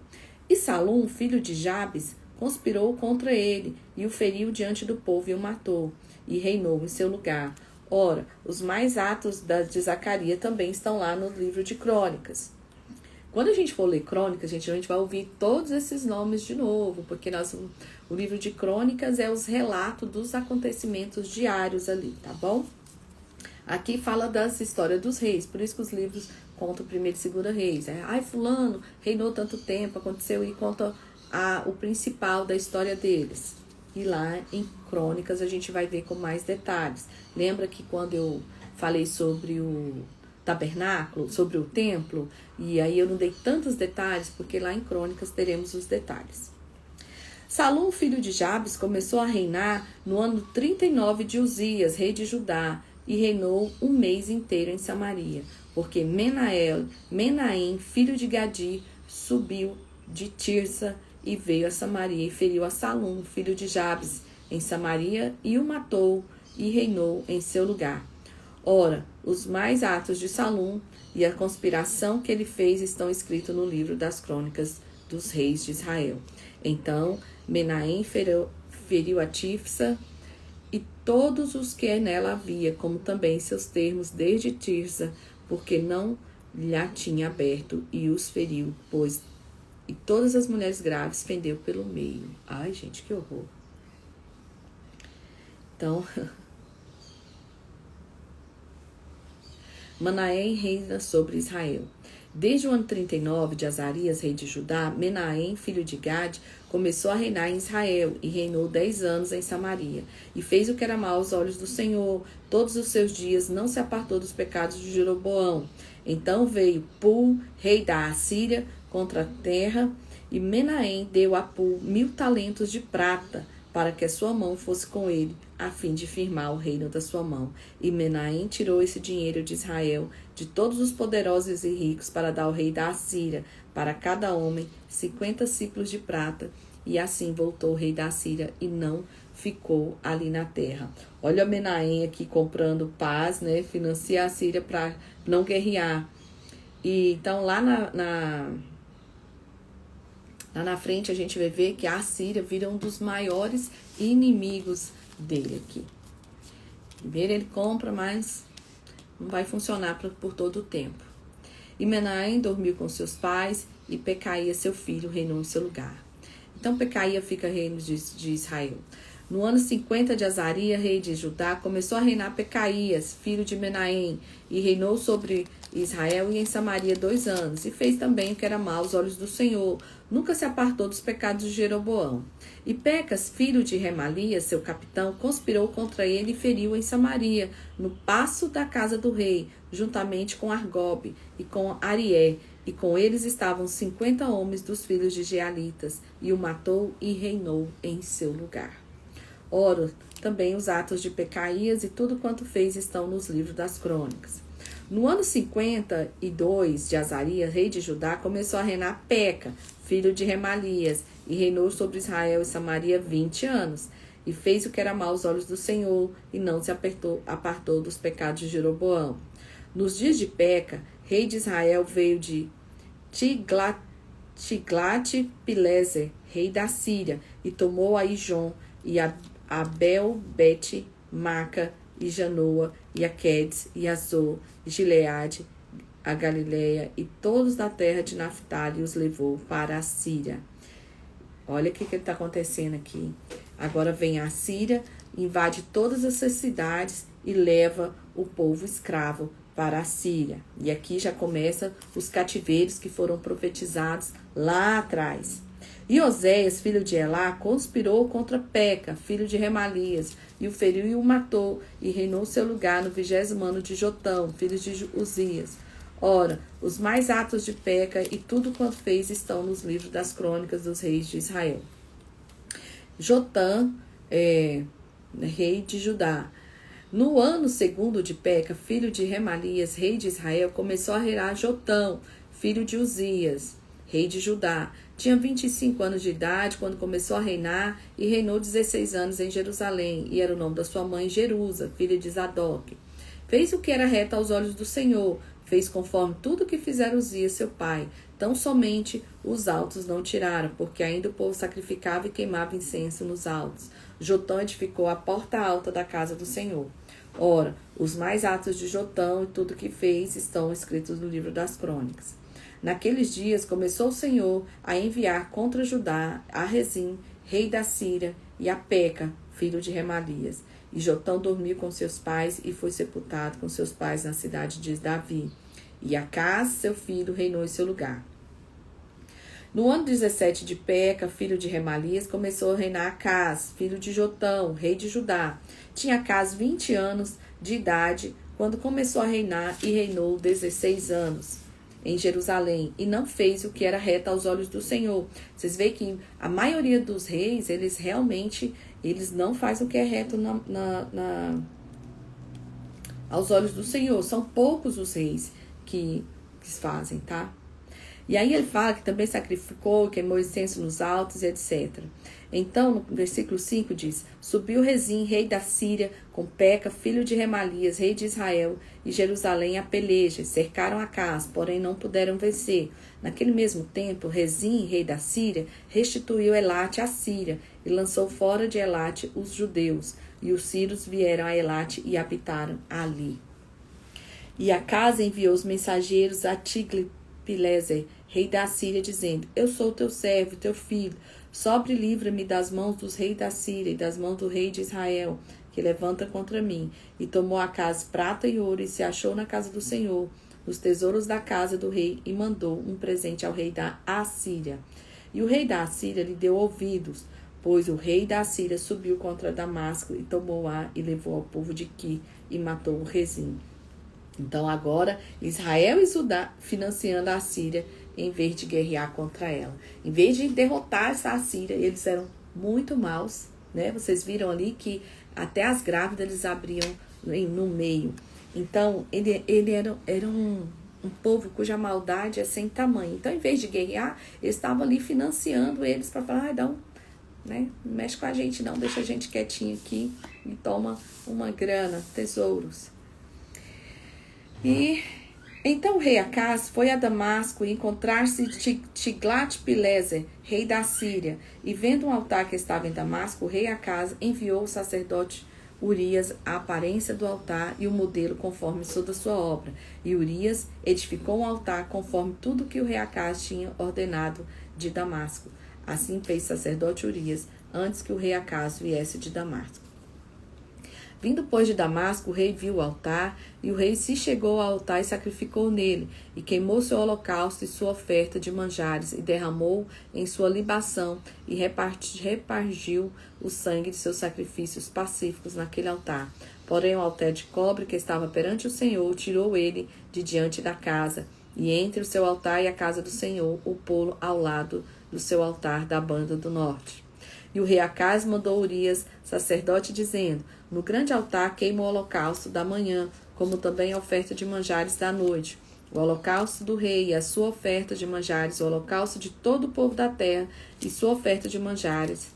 E Salum, filho de Jabes, conspirou contra ele, e o feriu diante do povo e o matou, e reinou em seu lugar. Ora, os mais atos de Zacarias também estão lá no livro de crônicas. Quando a gente for ler crônicas, a gente vai ouvir todos esses nomes de novo, porque o livro de crônicas é os relatos dos acontecimentos diários ali, tá bom? Aqui fala das histórias dos reis, por isso que os livros contam primeiro e 2 reis. Ai, fulano reinou tanto tempo, aconteceu, e conta o principal da história deles. E lá em crônicas a gente vai ver com mais detalhes. Lembra que quando eu falei sobre o tabernáculo, sobre o templo, e aí eu não dei tantos detalhes, porque lá em crônicas teremos os detalhes. Salum, filho de Jabes, começou a reinar no ano 39 de Uzias, rei de Judá, e reinou 1 mês inteiro em Samaria, porque Menahem, filho de Gadi, subiu de Tirsa e veio a Samaria e feriu a Salum, filho de Jabes, em Samaria, e o matou e reinou em seu lugar. Ora, os mais atos de Salum e a conspiração que ele fez estão escritos no livro das crônicas dos reis de Israel. Então Menahem feriu a Tifsa e todos os que nela havia, como também seus termos desde Tirsa, porque não lhe tinha aberto, e os feriu, pois e todas as mulheres graves fendeu pelo meio. Ai, gente, que horror. Então, Menahem reina sobre Israel. Desde o ano 39 de Azarias, rei de Judá, Menahem, filho de Gade, começou a reinar em Israel e reinou 10 anos em Samaria. E fez o que era mal aos olhos do Senhor. Todos os seus dias não se apartou dos pecados de Jeroboão. Então veio Pul, rei da Assíria, contra a terra, e Menahem deu a Pul 1000 talentos de prata, para que a sua mão fosse com ele, a fim de firmar o reino da sua mão. E Menahem tirou esse dinheiro de Israel, de todos os poderosos e ricos, para dar ao rei da Assíria, para cada homem 50 ciclos de prata. E assim voltou o rei da Assíria e não ficou ali na terra. Olha Menahem aqui comprando paz, né? Financia a Síria para não guerrear. E então lá na frente a gente vai ver que a Assíria vira um dos maiores inimigos dele aqui. Primeiro ele compra, mas não vai funcionar por todo o tempo. E Menahem dormiu com seus pais e Pecaía, seu filho, reinou em seu lugar. Então Pecaía fica reino de Israel. No ano 50 de Azarias, rei de Judá, começou a reinar Pecaías, filho de Menahem, e reinou sobre Israel e em Samaria 2 anos, e fez também o que era mal aos olhos do Senhor. Nunca se apartou dos pecados de Jeroboão. E Pecas, filho de Remalias, seu capitão, conspirou contra ele e feriu em Samaria, no paço da casa do rei, juntamente com Argobe e com Arié, e com eles estavam 50 homens dos filhos de Gealitas, e o matou e reinou em seu lugar. Ora, também os atos de Pecaías e tudo quanto fez estão nos livros das crônicas. No ano 52 de Azarias, rei de Judá, começou a reinar Peca, filho de Remalias, e reinou sobre Israel e Samaria 20 anos, e fez o que era mal aos olhos do Senhor, e não se apartou dos pecados de Jeroboão. Nos dias de rei de Israel, veio de Tiglat-Pileser, rei da Síria, e tomou a Ijon, e a Abel, Bet, Maca, e Janoa, e a Quedes, e Azor, e Gileade, a Galileia, e todos da terra de Naftali os levou para a Síria. Olha o que está acontecendo aqui. Agora vem a Síria, invade todas essas cidades e leva o povo escravo para a Síria. E aqui já começa os cativeiros que foram profetizados lá atrás. E Oséias, filho de Elá, conspirou contra Peca, filho de Remalias, e o feriu e o matou, e reinou seu lugar no 20º ano de Jotão, filho de Uzias. Ora, os mais atos de Peca e tudo quanto fez estão nos livros das crônicas dos reis de Israel. Jotão, rei de Judá. No ano 2º de Peca, filho de Remalias, rei de Israel, começou a reinar Jotão, filho de Uzias, rei de Judá. Tinha 25 anos de idade quando começou a reinar e reinou 16 anos em Jerusalém. E era o nome da sua mãe Jerusa, filha de Zadok. Fez o que era reto aos olhos do Senhor. Fez conforme tudo que fizera Uzias, seu pai. Tão somente os altos não tiraram, porque ainda o povo sacrificava e queimava incenso nos altos. Jotão edificou a porta alta da casa do Senhor. Ora, os mais atos de Jotão e tudo que fez estão escritos no livro das crônicas. Naqueles dias começou o Senhor a enviar contra Judá a Rezim, rei da Síria, e a Peca, filho de Remalias. E Jotão dormiu com seus pais e foi sepultado com seus pais na cidade de Davi. E Acás, seu filho, reinou em seu lugar. No ano 17 de Peca, filho de Remalias, começou a reinar Acás, filho de Jotão, rei de Judá. Tinha Acás 20 anos de idade quando começou a reinar e reinou 16 anos. Em Jerusalém, e não fez o que era reto aos olhos do Senhor. Vocês veem que a maioria dos reis, eles não fazem o que é reto aos olhos do Senhor. São poucos os reis que fazem, tá? E aí ele fala que também sacrificou, queimou incenso nos altos, etc. Então, no versículo 5 diz: Subiu Rezim, rei da Síria, com Peca, filho de Remalias, rei de Israel, e Jerusalém a peleja, cercaram a casa, porém não puderam vencer. Naquele mesmo tempo, Rezim, rei da Síria, restituiu Elate à Síria, e lançou fora de Elate os judeus, e os sírios vieram a Elate e habitaram ali. E Acaz enviou os mensageiros a Tiglat-Pileser, rei da Síria, dizendo: Eu sou teu servo, teu filho. Sobre livra-me das mãos dos reis da Síria e das mãos do rei de Israel, que levanta contra mim. E tomou Acaz prata e ouro e se achou na casa do Senhor, nos tesouros da casa do rei, e mandou um presente ao rei da Assíria. E o rei da Assíria lhe deu ouvidos, pois o rei da Assíria subiu contra Damasco e tomou-a e levou ao povo de Qui e matou o Rezim. Então agora Israel e Judá financiando a Assíria em vez de guerrear contra ela. Em vez de derrotar essa Assíria, eles eram muito maus, né? Vocês viram ali que até as grávidas eles abriam no meio. Então ele era um povo cuja maldade é sem tamanho. Então, em vez de guerrear, eles estavam ali financiando eles para falar: não, né? Não mexe com a gente não, deixa a gente quietinho aqui e toma uma grana, tesouros. E então o rei Acaz foi a Damasco e encontrar-se Tiglat-Pileser, rei da Síria. E vendo um altar que estava em Damasco, o rei Acaz enviou o sacerdote Urias a aparência do altar e o modelo conforme toda a sua obra. E Urias edificou um altar conforme tudo que o rei Acaz tinha ordenado de Damasco. Assim fez o sacerdote Urias antes que o rei Acaz viesse de Damasco. Vindo, pois, de Damasco, o rei viu o altar, e o rei se chegou ao altar e sacrificou nele, e queimou seu holocausto e sua oferta de manjares, e derramou em sua libação, e repartiu o sangue de seus sacrifícios pacíficos naquele altar. Porém, o altar de cobre que estava perante o Senhor, tirou ele de diante da casa, e entre o seu altar e a casa do Senhor, o pô-lo ao lado do seu altar da banda do norte. E o rei Acaz mandou Urias, sacerdote, dizendo: No grande altar queima o holocausto da manhã, como também a oferta de manjares da noite. O holocausto do rei e a sua oferta de manjares, o holocausto de todo o povo da terra e sua oferta de manjares,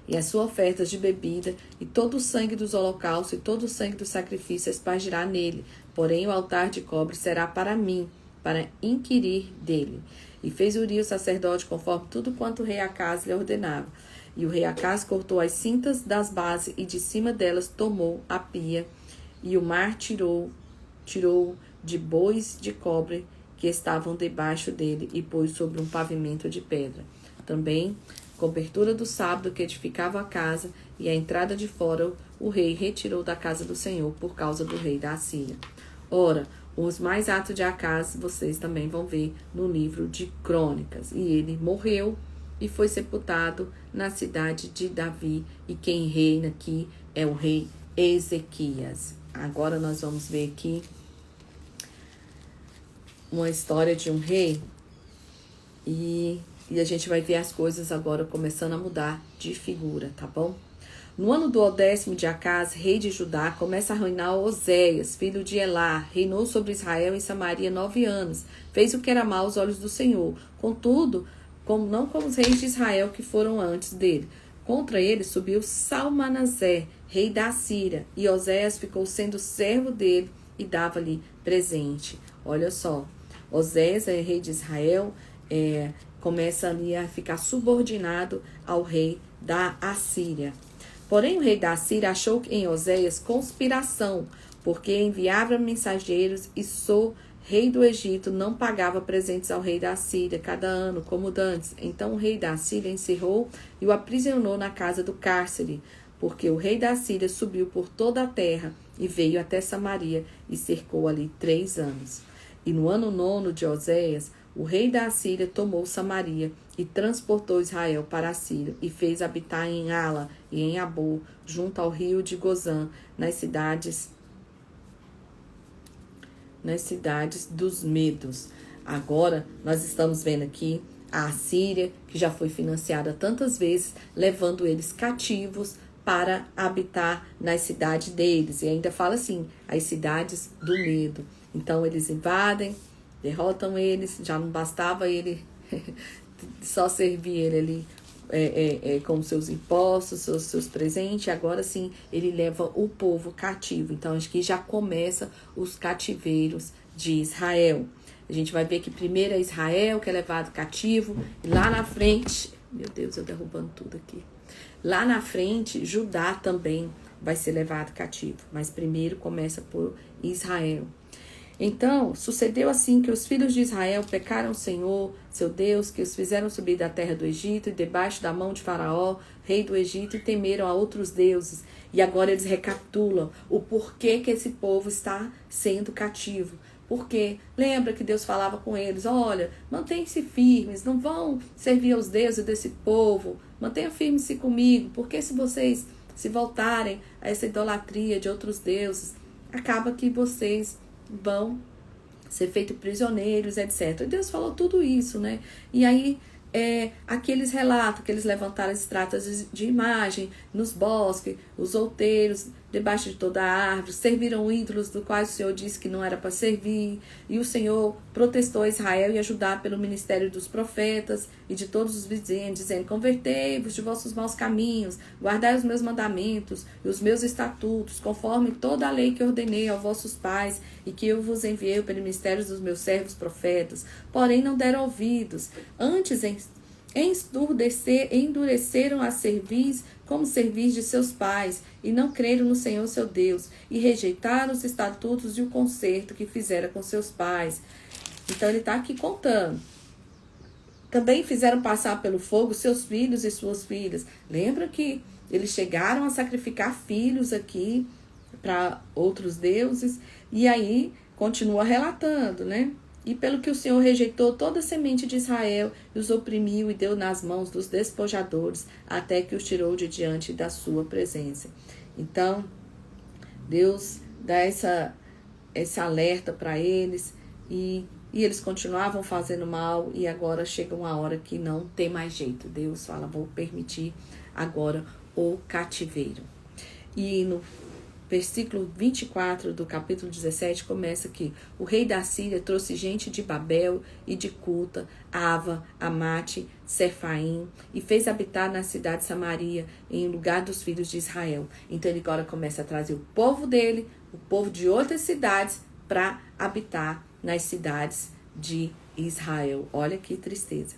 e as suas ofertas de bebida, e todo o sangue dos holocaustos e todo o sangue do sacrifício espargirá nele. Porém o altar de cobre será para mim, para inquirir dele. E fez Urias o sacerdote conforme tudo quanto o rei Acaz lhe ordenava. E o rei Acaz cortou as cintas das bases e de cima delas tomou a pia. E o mar tirou de bois de cobre que estavam debaixo dele e pôs sobre um pavimento de pedra. Também cobertura do sábado que edificava a casa e a entrada de fora o rei retirou da casa do Senhor por causa do rei da Assíria. Ora, os mais atos de Acaz vocês também vão ver no livro de Crônicas. E ele morreu e foi sepultado na cidade de Davi. E quem reina aqui é o rei Ezequias. Agora nós vamos ver aqui uma história de um rei. E a gente vai ver as coisas agora começando a mudar de figura, tá bom? No ano do 10º de Acaz, rei de Judá, começa a reinar Oséias, filho de Elá. Reinou sobre Israel e Samaria 9 anos. Fez o que era mal aos olhos do Senhor. Contudo, não como os reis de Israel que foram antes dele. Contra ele subiu Salmanasé, rei da Síria. E Oséias ficou sendo servo dele e dava-lhe presente. Olha só, Oséias é rei de Israel, começa ali a ficar subordinado ao rei da Assíria. Porém, o rei da Assíria achou em Oséias conspiração, porque enviava mensageiros e rei do Egito não pagava presentes ao rei da Assíria cada ano, como dantes. Então o rei da Assíria encerrou e o aprisionou na casa do cárcere, porque o rei da Assíria subiu por toda a terra e veio até Samaria e cercou ali 3 anos. E no ano 9 de Oséias, o rei da Assíria tomou Samaria e transportou Israel para a Síria e fez habitar em Ala e em Abor, junto ao rio de Gozã, nas cidades dos Medos. Agora nós estamos vendo aqui a Assíria, que já foi financiada tantas vezes, levando eles cativos para habitar nas cidades deles. E ainda fala assim, as cidades do medo. Então eles invadem derrotam eles, já não bastava ele só servir ele ali com seus impostos, seus presentes, agora sim ele leva o povo cativo. Então, acho que já começa os cativeiros de Israel. A gente vai ver que primeiro é Israel, que é levado cativo, e lá na frente, meu Deus, eu derrubando tudo aqui. Lá na frente, Judá também vai ser levado cativo, mas primeiro começa por Israel. Então, sucedeu assim que os filhos de Israel pecaram o Senhor, seu Deus, que os fizeram subir da terra do Egito e debaixo da mão de Faraó, rei do Egito, e temeram a outros deuses. E agora eles recapitulam o porquê que esse povo está sendo cativo. Porque lembra que Deus falava com eles, olha, mantenham-se firmes, não vão servir aos deuses desse povo, mantenham firmes-se comigo, porque se vocês se voltarem a essa idolatria de outros deuses, acaba que vocês vão ser feitos prisioneiros, etc. E Deus falou tudo isso, né? E aí, aqui eles relatam que eles levantaram estratas de imagem nos bosques, os outeiros, debaixo de toda a árvore, serviram ídolos do quais o Senhor disse que não era para servir, e o Senhor protestou a Israel e a Judá pelo ministério dos profetas e de todos os vizinhos, dizendo, convertei-vos de vossos maus caminhos, guardai os meus mandamentos e os meus estatutos, conforme toda a lei que ordenei aos vossos pais e que eu vos enviei pelo ministério dos meus servos profetas, porém não deram ouvidos, antes endureceram a cerviz como cerviz de seus pais, e não creram no Senhor seu Deus, e rejeitaram os estatutos e o concerto que fizera com seus pais. Então ele está aqui contando. Também fizeram passar pelo fogo seus filhos e suas filhas. Lembra que eles chegaram a sacrificar filhos aqui para outros deuses, e aí continua relatando, né? E pelo que o Senhor rejeitou toda a semente de Israel, e os oprimiu e deu nas mãos dos despojadores, até que os tirou de diante da sua presença. Então, Deus dá esse alerta para eles, e eles continuavam fazendo mal, e agora chega uma hora que não tem mais jeito. Deus fala, vou permitir agora o cativeiro. E no versículo 24 do capítulo 17 começa aqui. O rei da Síria trouxe gente de Babel e de Cuta, Ava, Amate, Sefaim, e fez habitar na cidade de Samaria, em lugar dos filhos de Israel. Então ele agora começa a trazer o povo dele, o povo de outras cidades, para habitar nas cidades de Israel. Olha que tristeza.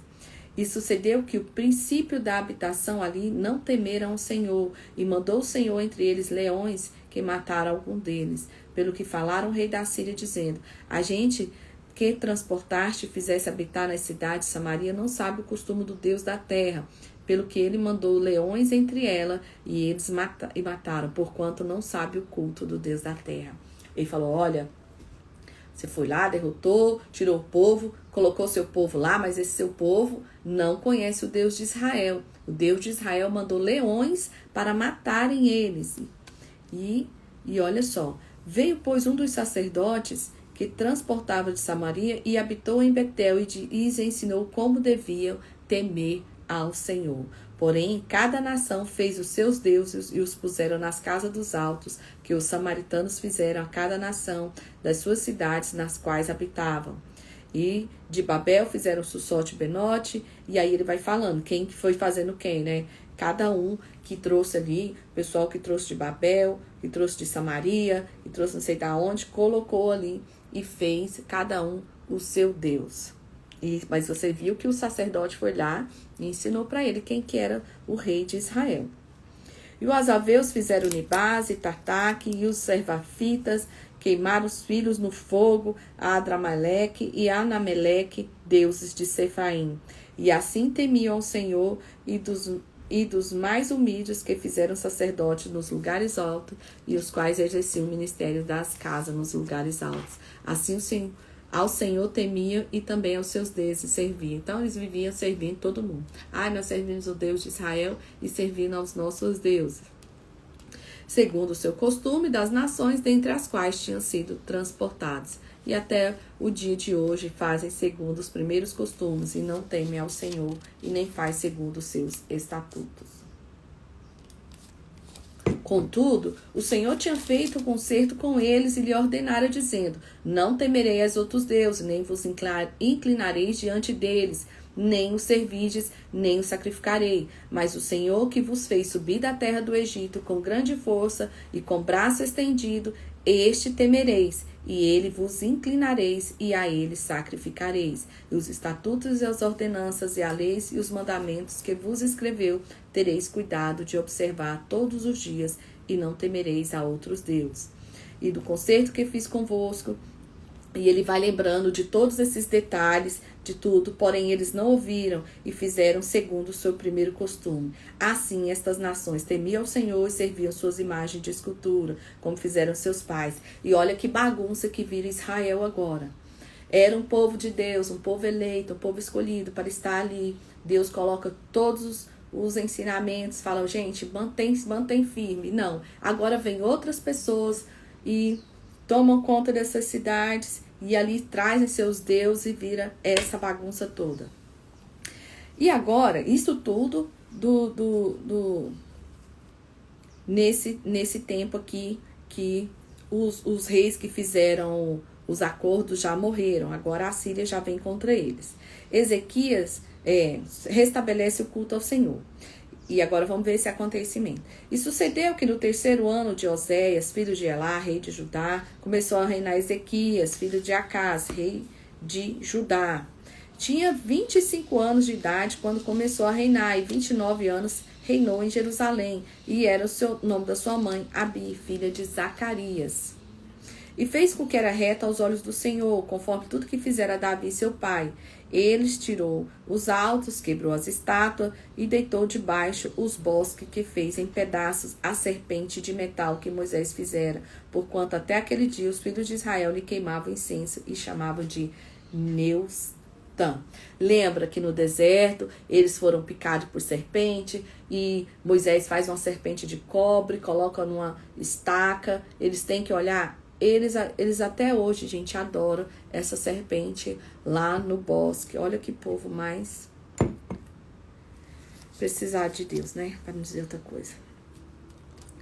E sucedeu que o princípio da habitação ali não temeram o Senhor, e mandou o Senhor entre eles leões que mataram algum deles, pelo que falaram o rei da Síria, dizendo, a gente que transportaste e fizesse habitar nas cidades de Samaria não sabe o costume do Deus da terra, pelo que ele mandou leões entre ela, e eles mataram, porquanto não sabe o culto do Deus da terra. Ele falou, olha, você foi lá, derrotou, tirou o povo, colocou seu povo lá, mas esse seu povo não conhece o Deus de Israel. O Deus de Israel mandou leões para matarem eles. E olha só, veio, pois, um dos sacerdotes que transportava de Samaria e habitou em Betel e lhes ensinou como deviam temer ao Senhor. Porém, cada nação fez os seus deuses e os puseram nas casas dos altos, que os samaritanos fizeram a cada nação das suas cidades nas quais habitavam. E de Babel fizeram Sussote e Benote, e aí ele vai falando quem que foi fazendo quem, né? Cada um que trouxe ali, o pessoal que trouxe de Babel, que trouxe de Samaria, que trouxe não sei de onde, colocou ali e fez cada um o seu Deus. Mas você viu que o sacerdote foi lá e ensinou para ele quem que era o rei de Israel. E os azaveus fizeram Nibás e Tartaque, e os servafitas queimaram os filhos no fogo, a Adrameleque e a Anameleque, deuses de Sefaim. E assim temiam ao Senhor e dos mais humildes que fizeram sacerdote nos lugares altos, e os quais exerciam o ministério das casas nos lugares altos. Assim o Senhor, ao Senhor temiam e também aos seus deuses serviam. Então eles viviam servindo todo mundo. Nós servimos o Deus de Israel e servindo aos nossos deuses, segundo o seu costume das nações dentre as quais tinham sido transportados. E até o dia de hoje fazem segundo os primeiros costumes e não temem ao Senhor e nem faz segundo os seus estatutos. Contudo, o Senhor tinha feito um concerto com eles e lhe ordenara, dizendo: não temerei aos outros deuses, nem vos inclinareis diante deles, nem os servirdes, nem os sacrificarei. Mas o Senhor que vos fez subir da terra do Egito com grande força e com braço estendido, este temereis, e ele vos inclinareis, e a ele sacrificareis. E os estatutos e as ordenanças, e a lei e os mandamentos que vos escreveu, tereis cuidado de observar todos os dias, e não temereis a outros deuses. E do concerto que fiz convosco, e ele vai lembrando de todos esses detalhes, de tudo, porém eles não ouviram e fizeram segundo o seu primeiro costume. Assim, estas nações temiam o Senhor e serviam suas imagens de escultura, como fizeram seus pais. E olha que bagunça que vira Israel agora. Era um povo de Deus, um povo eleito, um povo escolhido para estar ali. Deus coloca todos os ensinamentos, fala, gente, mantém firme. Não, agora vem outras pessoas e tomam conta dessas cidades e ali trazem seus deuses e vira essa bagunça toda. E agora, isso tudo nesse tempo aqui que os reis que fizeram os acordos já morreram. Agora a Síria já vem contra eles. Ezequias restabelece o culto ao Senhor. E agora vamos ver esse acontecimento. E sucedeu que no 3º ano de Oséias, filho de Elá, rei de Judá, começou a reinar Ezequias, filho de Acás, rei de Judá. Tinha 25 anos de idade quando começou a reinar, e 29 anos reinou em Jerusalém. E era o nome da sua mãe, Abi, filha de Zacarias. E fez com que era reto aos olhos do Senhor, conforme tudo que fizera Davi seu pai. Eles tirou os altos, quebrou as estátuas e deitou debaixo os bosques que fez em pedaços a serpente de metal que Moisés fizera, porquanto até aquele dia os filhos de Israel lhe queimavam incenso e chamavam de Neustã. Lembra que no deserto eles foram picados por serpente e Moisés faz uma serpente de cobre, coloca numa estaca. Eles têm que olhar. Eles até hoje, gente, adoram essa serpente lá no bosque. Olha que povo mais precisar de Deus, né? Para não dizer outra coisa.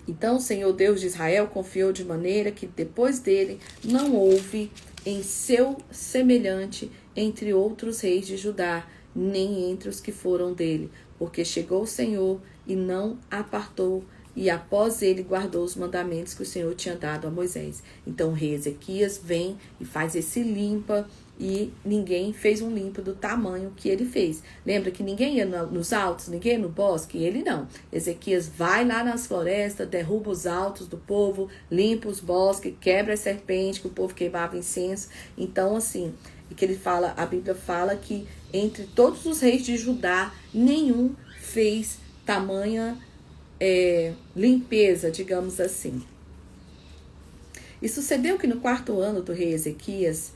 Então o Senhor Deus de Israel confiou de maneira que depois dele não houve em seu semelhante entre outros reis de Judá, nem entre os que foram dele, porque chegou o Senhor e não apartou, e após ele guardou os mandamentos que o Senhor tinha dado a Moisés. Então o rei Ezequias vem e faz esse limpa, e ninguém fez um limpa do tamanho que ele fez. Lembra que ninguém ia nos altos, ninguém ia no bosque? Ele não. Ezequias vai lá nas florestas, derruba os altos do povo, limpa os bosques, quebra a serpente que o povo queimava incenso. Então assim, que ele fala, a Bíblia fala que entre todos os reis de Judá, nenhum fez tamanha limpeza, digamos assim. E sucedeu que no 4º ano do rei Ezequias,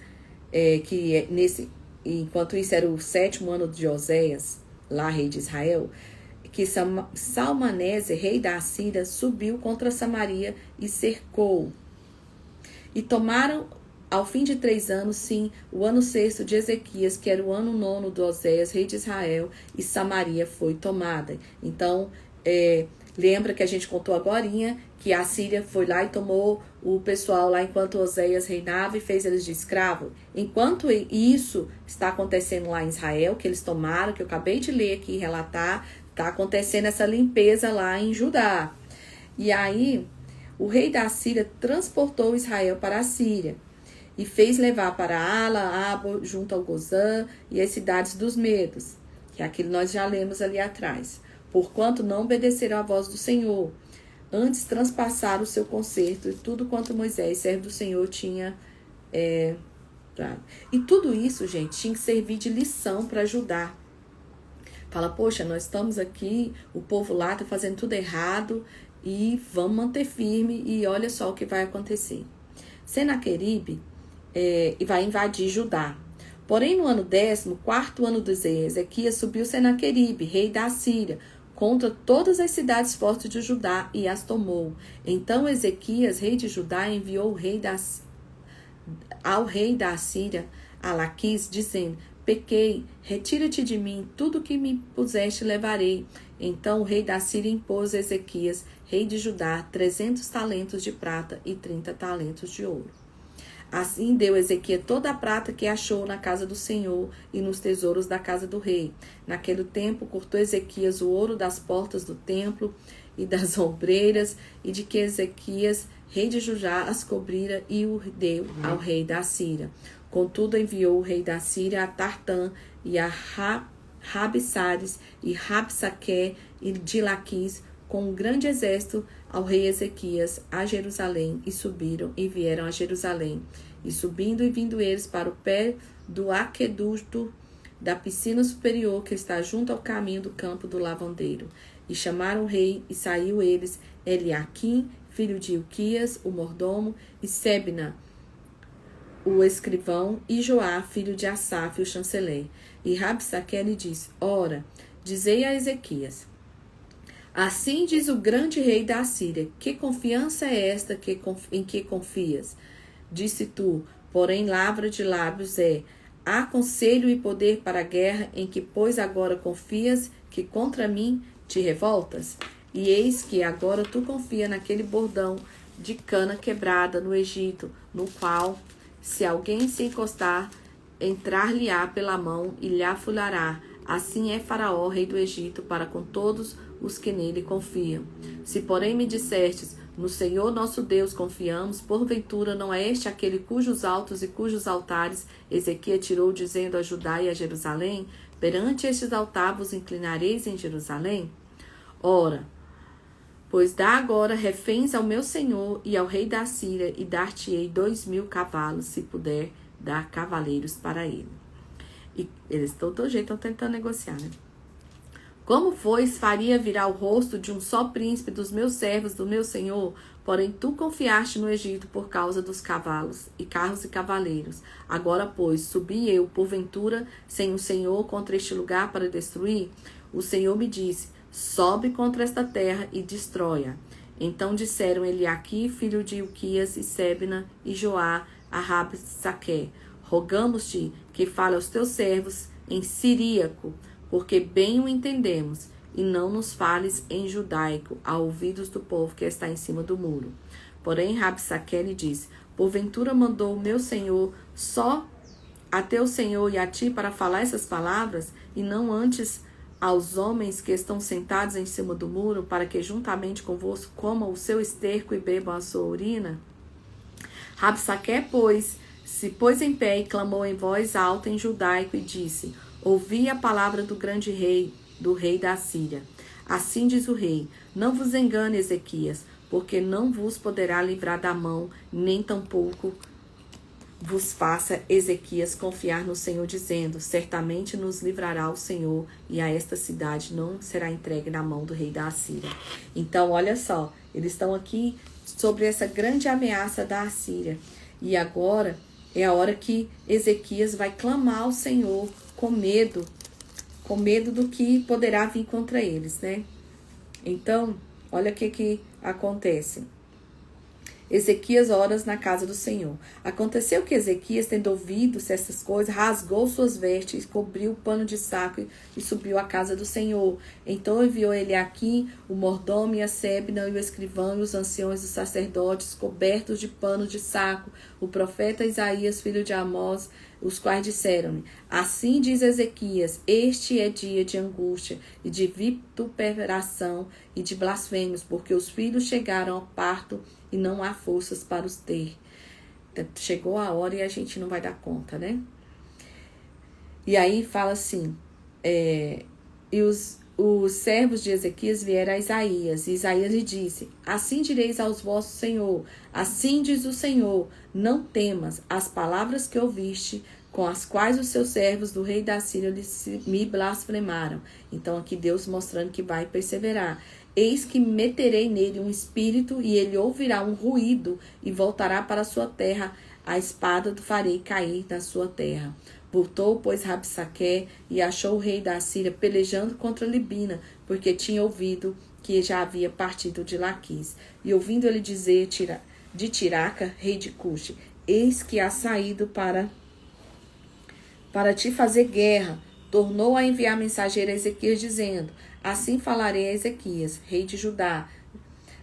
enquanto isso era o 7º ano de Oséias, lá rei de Israel, que Salmaneser, rei da Assíria, subiu contra Samaria e cercou. E tomaram, ao fim de 3 anos, sim, o ano 6º de Ezequias, que era o ano 9º de Oséias, rei de Israel, e Samaria foi tomada. Então, lembra que a gente contou agorinha que a Síria foi lá e tomou o pessoal lá enquanto Oséias reinava e fez eles de escravo? Enquanto isso está acontecendo lá em Israel, que eles tomaram, que eu acabei de ler aqui e relatar, está acontecendo essa limpeza lá em Judá. E aí, o rei da Síria transportou Israel para a Síria e fez levar para Ala, Abo, junto ao Gozã e as cidades dos Medos, que é aquilo nós já lemos ali atrás. Porquanto não obedeceram à voz do Senhor, antes transpassaram o seu concerto e tudo quanto Moisés, servo do Senhor, tinha dado. E tudo isso, gente, tinha que servir de lição para Judá. Fala, poxa, nós estamos aqui, o povo lá está fazendo tudo errado e vamos manter firme e olha só o que vai acontecer. Senaqueribe vai invadir Judá. Porém, no ano 10º, 4º ano de Ezequias, subiu Senaqueribe, rei da Síria, contra todas as cidades fortes de Judá e as tomou. Então Ezequias, rei de Judá, enviou ao rei da Síria, a Laquis, dizendo: pequei, retira-te de mim, tudo que me puseste levarei. Então o rei da Síria impôs a Ezequias, rei de Judá, 300 talentos de prata e 30 talentos de ouro. Assim deu Ezequias toda a prata que achou na casa do Senhor e nos tesouros da casa do rei. Naquele tempo cortou Ezequias o ouro das portas do templo e das ombreiras, e de que Ezequias, rei de Judá, as cobrira e o deu ao rei da Síria. Contudo enviou o rei da Síria a Tartã e a Rabsares e Rabsaque e de Laquis com um grande exército ao rei Ezequias a Jerusalém, e subiram e vieram a Jerusalém, e subindo e vindo eles para o pé do aqueduto da piscina superior que está junto ao caminho do campo do lavandeiro. E chamaram o rei, e saiu eles, Eliaquim, filho de Ilquias, o mordomo, e Sebna, o escrivão, e Joá, filho de Asaf, o chanceler. E Rabsaque lhe disse: Ora, dizei a Ezequias: assim diz o grande rei da Assíria: que confiança é esta em que confias? Disse tu, porém lavra de lábios é: há conselho e poder para a guerra, em que pois agora confias, que contra mim te revoltas? E eis que agora tu confia naquele bordão de cana quebrada no Egito, no qual, se alguém se encostar, entrar-lhe-á pela mão e lhe afulhará. Assim é Faraó, rei do Egito, para com todos os que nele confiam. Se, porém, me dissestes: no Senhor nosso Deus confiamos, porventura não é este aquele cujos altos e cujos altares Ezequias tirou, dizendo a Judá e a Jerusalém: perante estes altares vos inclinareis em Jerusalém? Ora, pois dá agora reféns ao meu senhor e ao rei da Síria, e dar-te-ei 2.000 cavalos, se puder dar cavaleiros para ele. E eles de todo jeito estão tentando negociar, né? Como pois faria virar o rosto de um só príncipe dos meus servos, do meu senhor? Porém tu confiaste no Egito por causa dos cavalos, e carros e cavaleiros. Agora, pois, subi eu, porventura, sem o Senhor, contra este lugar para destruir? O Senhor me disse: sobe contra esta terra e destrói-a. Então disseram Eliaquim, filho de Ilquias, e Sebna, e Joá, a Rabsaque: rogamos-te que fale aos teus servos em siríaco, porque bem o entendemos, e não nos fales em judaico, a ouvidos do povo que está em cima do muro. Porém Rabsaque lhe disse: porventura mandou o meu senhor só a teu senhor e a ti para falar essas palavras, e não antes aos homens que estão sentados em cima do muro, para que juntamente convosco comam o seu esterco e bebam a sua urina? Rabsaque, pois, se pôs em pé e clamou em voz alta em judaico e disse: ouvi a palavra do grande rei, do rei da Síria. Assim diz o rei: não vos engane, Ezequias, porque não vos poderá livrar da mão, nem tampouco vos faça Ezequias confiar no Senhor, dizendo: certamente nos livrará o Senhor, e a esta cidade não será entregue na mão do rei da Assíria. Então, olha só, eles estão aqui sobre essa grande ameaça da Assíria. E agora é a hora que Ezequias vai clamar ao Senhor com medo do que poderá vir contra eles, né? Então, olha o que acontece. Ezequias ora na casa do Senhor. Aconteceu que Ezequias, tendo ouvido essas coisas, rasgou suas vestes, cobriu o pano de saco e subiu à casa do Senhor. Então enviou Eliaquim, o mordomo, e a Sebna, e o escrivão, e os anciões dos sacerdotes, cobertos de pano de saco, o profeta Isaías, filho de Amós, os quais disseram-lhe: assim diz Ezequias, este é dia de angústia, e de vituperação, e de blasfêmios, porque os filhos chegaram ao parto, e não há forças para os ter. Chegou a hora e a gente não vai dar conta, né? E aí fala assim, e os servos de Ezequias vieram a Isaías, e Isaías lhe disse: assim direis aos vossos Senhor, assim diz o Senhor, não temas as palavras que ouviste, com as quais os seus servos do rei da Síria me blasfemaram. Então aqui Deus mostrando que vai perseverar. Eis que meterei nele um espírito, e ele ouvirá um ruído, e voltará para a sua terra. A espada do farei cair na sua terra. Voltou, pois, Rabsaque, e achou o rei da Síria pelejando contra Libina, porque tinha ouvido que já havia partido de Laquis. E ouvindo ele dizer de Tiraca, rei de Cuxi: eis que há saído para para te fazer guerra. Tornou a enviar mensageiro a Ezequias, dizendo: assim falarei a Ezequias, rei de Judá: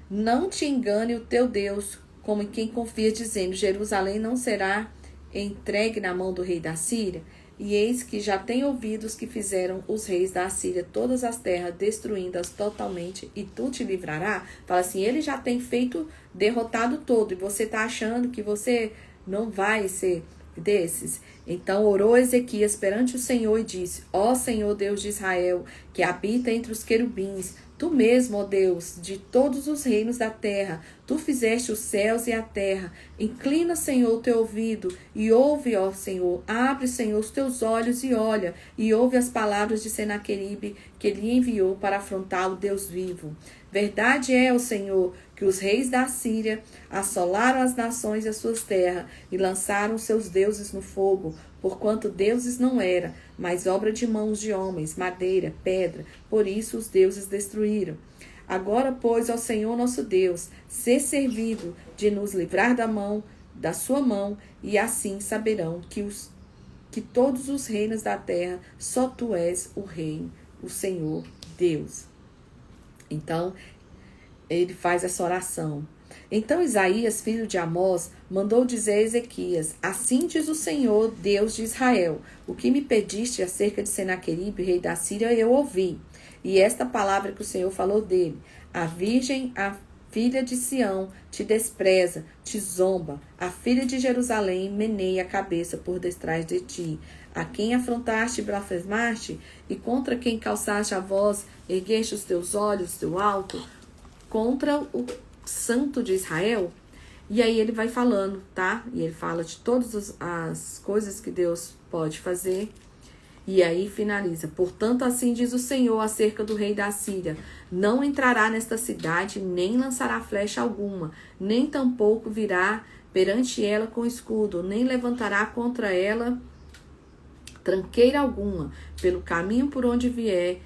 não te engane o teu Deus, como em quem confia, dizendo: Jerusalém não será entregue na mão do rei da Síria. E eis que já tem ouvido os que fizeram os reis da Síria todas as terras, destruindo-as totalmente, e tu te livrará. Fala assim, ele já tem feito, derrotado todo, e você está achando que você não vai ser desses? Então orou Ezequias perante o Senhor e disse: ó Senhor Deus de Israel, que habita entre os querubins, tu mesmo, ó Deus, de todos os reinos da terra, tu fizeste os céus e a terra. Inclina, Senhor, o teu ouvido e ouve, ó Senhor. Abre, Senhor, os teus olhos e olha, e ouve as palavras de Senaqueribe, que lhe enviou para afrontar o Deus vivo. Verdade é, ó Senhor, que os reis da Síria assolaram as nações e as suas terras, e lançaram seus deuses no fogo, porquanto deuses não era, mas obra de mãos de homens, madeira, pedra, por isso os deuses destruíram. Agora, pois, ó Senhor nosso Deus, sê servido de nos livrar da sua mão, e assim saberão que todos os reinos da terra, só tu és o rei, o Senhor Deus. Então, ele faz essa oração. Então Isaías, filho de Amós, mandou dizer a Ezequias: assim diz o Senhor, Deus de Israel: o que me pediste acerca de Senaqueribe, rei da Síria, eu ouvi. E esta palavra que o Senhor falou dele: a virgem, a filha de Sião, te despreza, te zomba. A filha de Jerusalém meneia a cabeça por detrás de ti. A quem afrontaste e blasfemaste, e contra quem calçaste a voz, ergueste os teus olhos do alto, contra o Santo de Israel. E aí ele vai falando, tá? E ele fala de todas as coisas que Deus pode fazer. E aí finaliza: portanto, assim diz o Senhor acerca do rei da Síria: não entrará nesta cidade, nem lançará flecha alguma, nem tampouco virá perante ela com escudo, nem levantará contra ela tranqueira alguma. Pelo caminho por onde vier,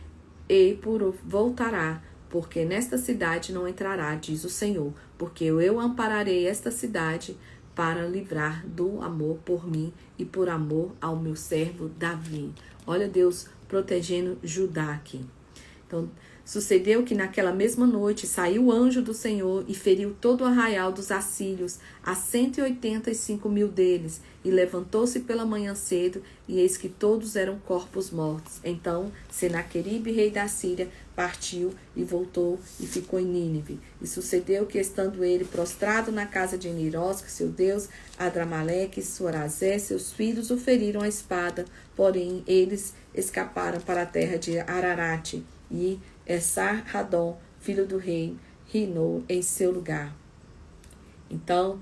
voltará, porque nesta cidade não entrará, diz o Senhor, porque eu ampararei esta cidade para livrar do amor por mim e por amor ao meu servo Davi. Olha Deus protegendo Judá aqui. Então, sucedeu que naquela mesma noite saiu o anjo do Senhor e feriu todo o arraial dos assírios, a 185.000 deles, e levantou-se pela manhã cedo, e eis que todos eram corpos mortos. Então Senaqueribe, rei da Síria, partiu e voltou e ficou em Nínive. E sucedeu que, estando ele prostrado na casa de Nirosque, seu Deus, Adramaleque e Sorazé, seus filhos, o feriram a espada, porém eles escaparam para a terra de Ararate, e Esar-Hadon, filho do rei, reinou em seu lugar. Então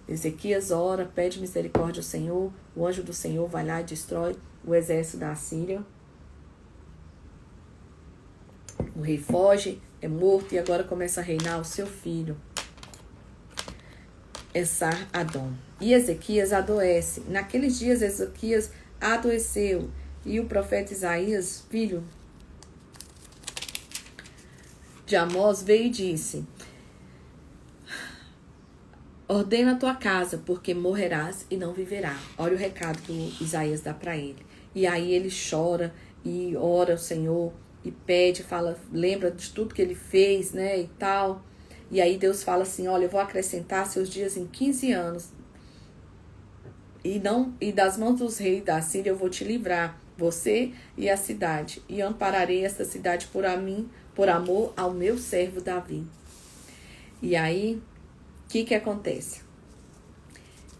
Ezequias ora, pede misericórdia ao Senhor, o anjo do Senhor vai lá e destrói o exército da Síria. O rei foge, é morto, e agora começa a reinar o seu filho, Esar-Hadon. E Ezequias adoece. Naqueles dias Ezequias adoeceu, e o profeta Isaías, filho de Amós, veio e disse: ordena a tua casa, porque morrerás e não viverá. Olha o recado que Isaías dá para ele. E aí ele chora e ora ao Senhor e pede, fala, lembra de tudo que ele fez, né, e tal. E aí Deus fala assim: olha, eu vou acrescentar seus dias em 15 anos. E das mãos dos reis da Síria eu vou te livrar, você e a cidade, e ampararei esta cidade por amor ao meu servo Davi. E aí, o que acontece?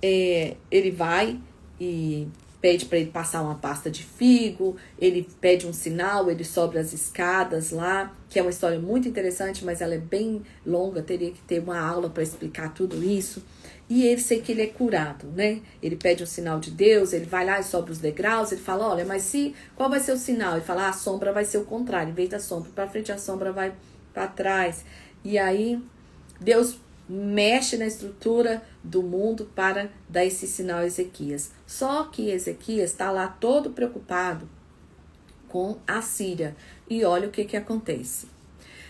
Ele vai e pede para ele passar uma pasta de figo, ele pede um sinal, ele sobe as escadas lá, que é uma história muito interessante, mas ela é bem longa, teria que ter uma aula para explicar tudo isso. E ele sei que ele é curado, né? Ele pede um sinal de Deus, ele vai lá e sobe os degraus, ele fala: olha, mas qual vai ser o sinal? Ele fala: a sombra vai ser o contrário, em vez da sombra para frente, a sombra vai para trás. E aí Deus mexe na estrutura do mundo para dar esse sinal a Ezequias. Só que Ezequias está lá todo preocupado com a Síria. E olha o que acontece.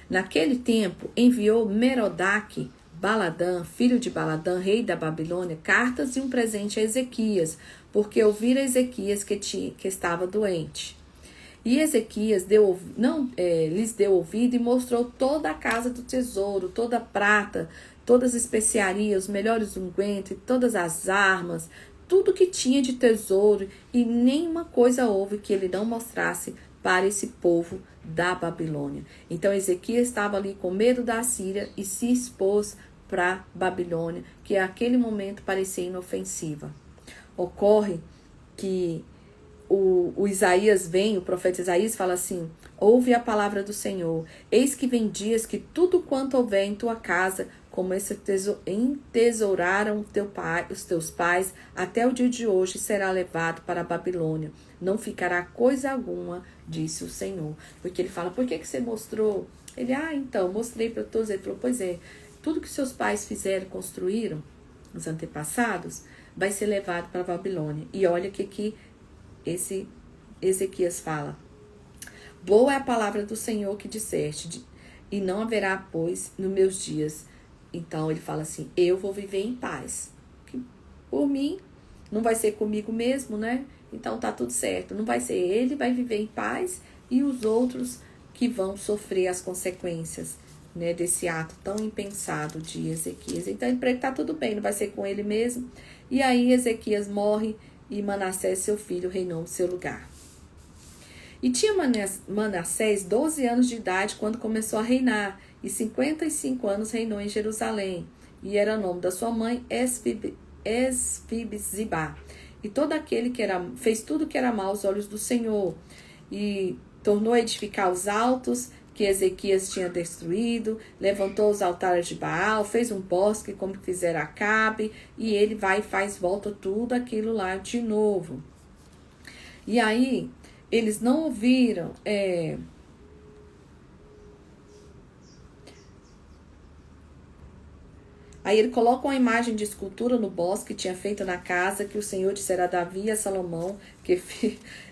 Naquele tempo, enviou Merodach-Baladã, filho de Baladã, rei da Babilônia, cartas e um presente a Ezequias, porque ouvira Ezequias que estava doente. E Ezequias lhes deu ouvido e mostrou toda a casa do tesouro, toda a prata, todas as especiarias, os melhores ungüentos, todas as armas, tudo que tinha de tesouro, e nenhuma coisa houve que ele não mostrasse para esse povo da Babilônia. Então Ezequias estava ali com medo da Assíria e se expôs para a Babilônia, que naquele momento parecia inofensiva. Ocorre que o Isaías vem, o profeta Isaías fala assim: ouve a palavra do Senhor, eis que vem dias que tudo quanto houver em tua casa, como entesouraram os teus pais, até o dia de hoje será levado para a Babilônia. Não ficará coisa alguma, disse o Senhor. Porque ele fala: por que você mostrou? Ele: então, mostrei para todos. Ele falou: pois é, tudo que seus pais fizeram, construíram, os antepassados, vai ser levado para a Babilônia. E olha que aqui esse Ezequias fala: boa é a palavra do Senhor que disseste, e não haverá, pois, nos meus dias. Então ele fala assim: eu vou viver em paz. Por mim, não vai ser comigo mesmo, né? Então tá tudo certo. Não vai ser ele, vai viver em paz, e os outros que vão sofrer as consequências, né, desse ato tão impensado de Ezequias. Então para ele tá tudo bem, não vai ser com ele mesmo. E aí Ezequias morre e Manassés, seu filho, reinou no seu lugar. E tinha Manassés 12 anos de idade quando começou a reinar, e 55 anos reinou em Jerusalém. E era o nome da sua mãe Esfibzibá. E todo aquele que fez tudo que era mal aos olhos do Senhor, e tornou a edificar os altos que Ezequias tinha destruído, levantou os altares de Baal, fez um bosque como fizera Acabe, e ele vai e volta tudo aquilo lá de novo. E aí, eles não ouviram, Aí ele coloca uma imagem de escultura no bosque que tinha feito na casa que o Senhor dissera a Davi e a Salomão,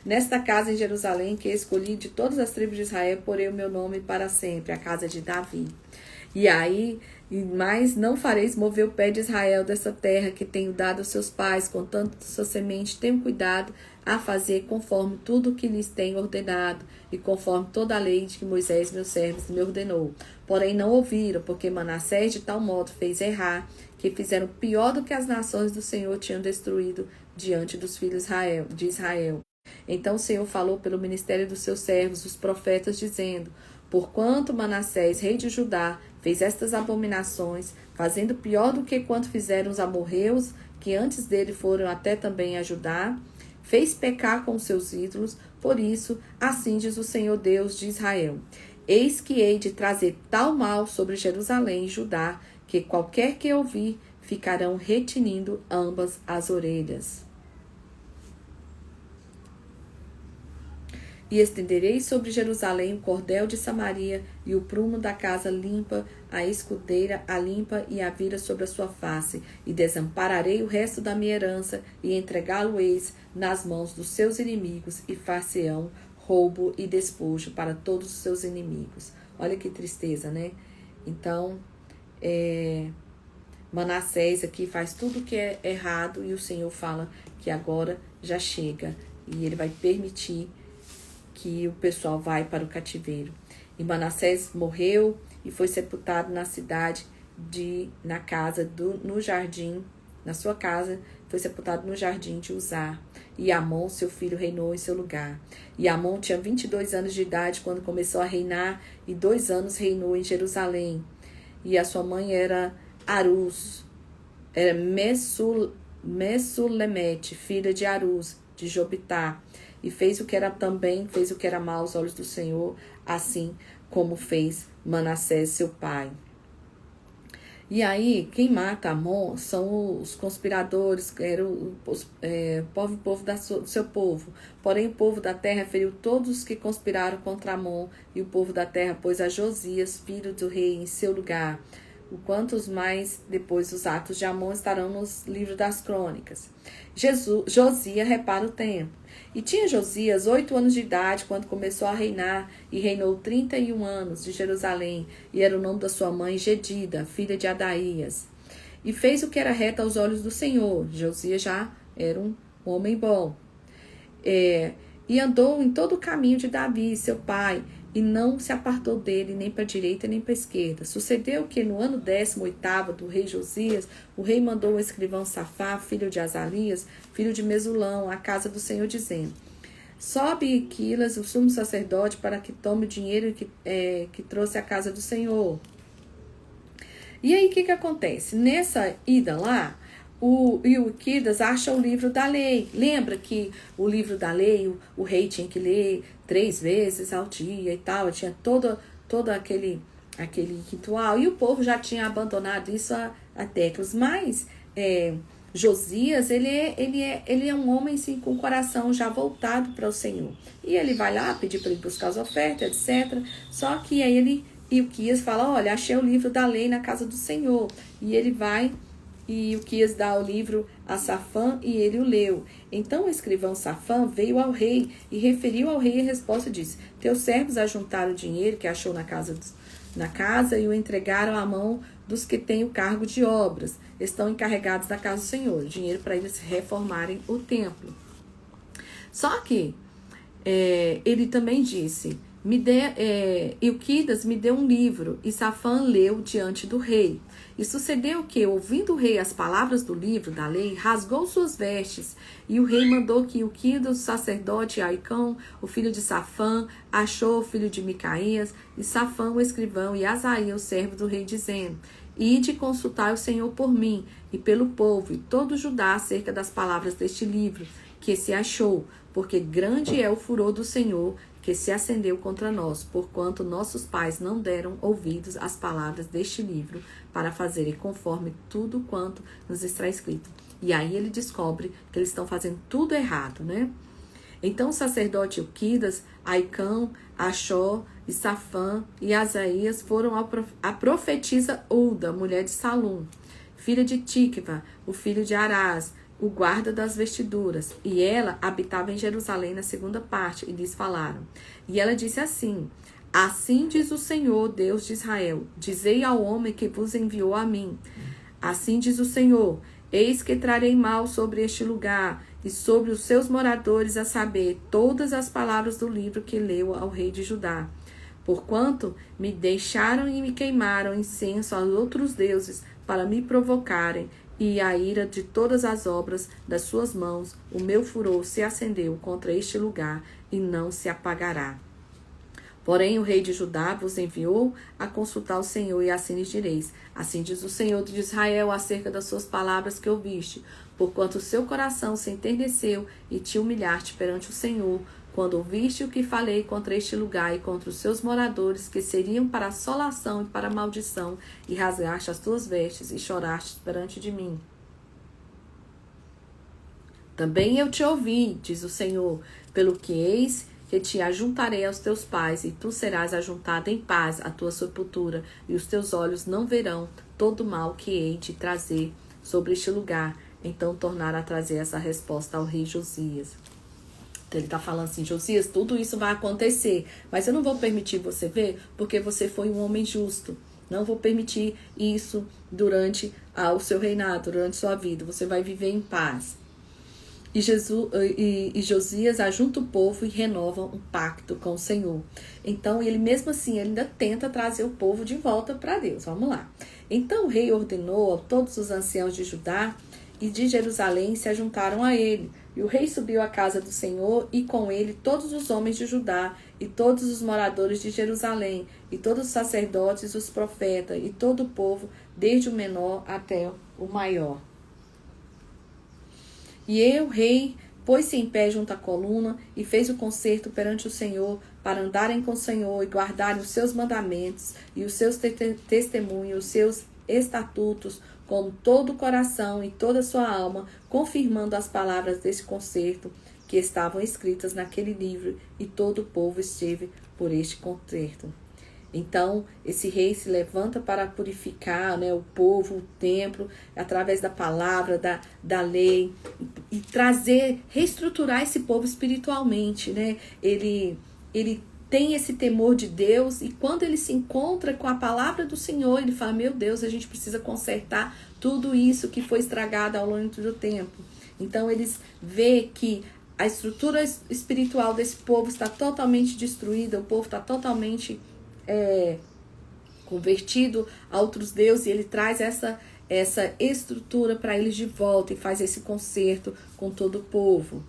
nesta casa em Jerusalém, que escolhi de todas as tribos de Israel, porei o meu nome para sempre, a casa de Davi. E aí, mas não fareis mover o pé de Israel dessa terra que tenho dado aos seus pais, contando sua semente, tenho cuidado a fazer conforme tudo que lhes tenho ordenado, e conforme toda a lei de que Moisés, meu servo, me ordenou. Porém não ouviram, porque Manassés de tal modo fez errar, que fizeram pior do que as nações do Senhor tinham destruído diante dos filhos de Israel. Então o Senhor falou pelo ministério dos seus servos, os profetas, dizendo: porquanto Manassés, rei de Judá, fez estas abominações, fazendo pior do que quanto fizeram os amorreus, que antes dele foram até também a Judá, fez pecar com seus ídolos. Por isso, assim diz o Senhor Deus de Israel: eis que hei de trazer tal mal sobre Jerusalém e Judá, que qualquer que ouvir ficarão retinindo ambas as orelhas. E estenderei sobre Jerusalém o cordel de Samaria, e o prumo da casa limpa, a escudeira a limpa e a vira sobre a sua face, e desampararei o resto da minha herança, e entregá-lo-eis nas mãos dos seus inimigos, e far-se-ão roubo e despojo para todos os seus inimigos. Olha que tristeza, né? Então, Manassés aqui faz tudo que é errado, e o Senhor fala que agora já chega, e ele vai permitir que o pessoal vai para o cativeiro. E Manassés morreu e foi sepultado na cidade, no jardim, na sua casa, foi sepultado no jardim de Uzá. E Amon, seu filho, reinou em seu lugar. E Amon tinha 22 anos de idade quando começou a reinar, e 2 anos reinou em Jerusalém. E a sua mãe era Aruz, era Messulemete, filha de Aruz, de Jobitá. E fez o que era mal aos olhos do Senhor, assim como fez Manassés, seu pai. E aí, quem mata Amon são os conspiradores, que eram o povo do seu povo. Porém, o povo da terra feriu todos os que conspiraram contra Amon, e o povo da terra pôs a Josias, filho do rei, em seu lugar. O quantos mais depois dos atos de Amon estarão nos livros das crônicas. Josias repara o tempo. E tinha Josias 8 anos de idade quando começou a reinar, e reinou 31 anos de Jerusalém, e era o nome da sua mãe Gedida, filha de Adaías. E fez o que era reto aos olhos do Senhor. Josias já era um um homem bom. E andou em todo o caminho de Davi, seu pai, e não se apartou dele nem para a direita nem para a esquerda. Sucedeu que no ano 18º do rei Josias, o rei mandou o escrivão Safá, filho de Azarias, filho de Mesulão, à casa do Senhor, dizendo: sobe Quilas, o sumo sacerdote, para que tome o dinheiro que trouxe à casa do Senhor. E aí, o que acontece? Nessa ida lá, o Ilquidas acha o livro da lei. Lembra que o livro da lei, o rei tinha que ler 3 vezes ao dia e tal. Tinha todo aquele ritual. E o povo já tinha abandonado isso há décadas. Mas Josias, ele é um homem assim, com o coração já voltado para o Senhor. E ele vai lá pedir para ele buscar as ofertas, etc. Só que aí Ilquias fala: olha, achei o livro da lei na casa do Senhor. E ele vai... E Ilquias dá o livro a Safã e ele o leu. Então o escrivão Safã veio ao rei e referiu ao rei a resposta e disse: teus servos ajuntaram o dinheiro que achou na casa e o entregaram à mão dos que têm o cargo de obras. Estão encarregados da casa do Senhor. Dinheiro para eles reformarem o templo. Só que ele também disse: Ilquidas me deu um livro, e Safã leu diante do rei. E sucedeu que, ouvindo o rei as palavras do livro da lei, rasgou suas vestes, e o rei mandou que Ilquidas, o sacerdote, e Aicão, o filho de Safã, achou o filho de Micaías, e Safã, o escrivão, e Azaías, o servo do rei, dizendo: ide consultar o Senhor por mim, e pelo povo, e todo Judá, acerca das palavras deste livro, que se achou, porque grande é o furor do Senhor, que se acendeu contra nós, porquanto nossos pais não deram ouvidos às palavras deste livro, para fazerem conforme tudo quanto nos está escrito. E aí ele descobre que eles estão fazendo tudo errado, né? Então o sacerdote Ilquidas, Aicão, Achó, e Safã e Azaías foram a profetisa Ulda, mulher de Salum, filha de Tikva, o filho de Arás, o guarda das vestiduras, e ela habitava em Jerusalém na segunda parte, e lhes falaram. E ela disse assim: assim diz o Senhor, Deus de Israel, dizei ao homem que vos enviou a mim. Assim diz o Senhor: eis que trarei mal sobre este lugar, e sobre os seus moradores, a saber, todas as palavras do livro que leu ao rei de Judá. Porquanto me deixaram e me queimaram incenso aos outros deuses, para me provocarem, e a ira de todas as obras das suas mãos, o meu furor se acendeu contra este lugar, e não se apagará. Porém, o rei de Judá vos enviou a consultar o Senhor, e assim lhes direis: assim diz o Senhor de Israel acerca das suas palavras que ouviste, porquanto o seu coração se enterneceu e te humilhaste perante o Senhor, quando ouviste o que falei contra este lugar e contra os seus moradores, que seriam para assolação e para maldição, e rasgaste as tuas vestes e choraste perante de mim. Também eu te ouvi, diz o Senhor, pelo que eis que te ajuntarei aos teus pais, e tu serás ajuntado em paz à tua sepultura, e os teus olhos não verão todo o mal que hei de trazer sobre este lugar. Então tornaram a trazer essa resposta ao rei Josias. Então ele está falando assim: Josias, tudo isso vai acontecer, mas eu não vou permitir você ver, porque você foi um homem justo. Não vou permitir isso durante o seu reinado, durante sua vida. Você vai viver em paz. E Josias ajunta o povo e renova um pacto com o Senhor. Então, ele mesmo assim, ele ainda tenta trazer o povo de volta para Deus. Vamos lá. Então, o rei ordenou a todos os anciãos de Judá e de Jerusalém se ajuntaram a ele. E o rei subiu à casa do Senhor, e com ele todos os homens de Judá, e todos os moradores de Jerusalém, e todos os sacerdotes, os profetas, e todo o povo, desde o menor até o maior. E o rei pôs-se em pé junto à coluna, e fez o concerto perante o Senhor, para andarem com o Senhor, e guardarem os seus mandamentos, e os seus testemunhos, os seus estatutos, com todo o coração e toda a sua alma, confirmando as palavras desse concerto que estavam escritas naquele livro, e todo o povo esteve por este concerto. Então, esse rei se levanta para purificar, né, o povo, o templo, através da palavra, da lei, e trazer, reestruturar esse povo espiritualmente, né? Ele tem esse temor de Deus, e quando ele se encontra com a palavra do Senhor, ele fala: meu Deus, a gente precisa consertar tudo isso que foi estragado ao longo do tempo. Então eles veem que a estrutura espiritual desse povo está totalmente destruída, o povo está totalmente convertido a outros deuses, e ele traz essa estrutura para eles de volta e faz esse concerto com todo o povo.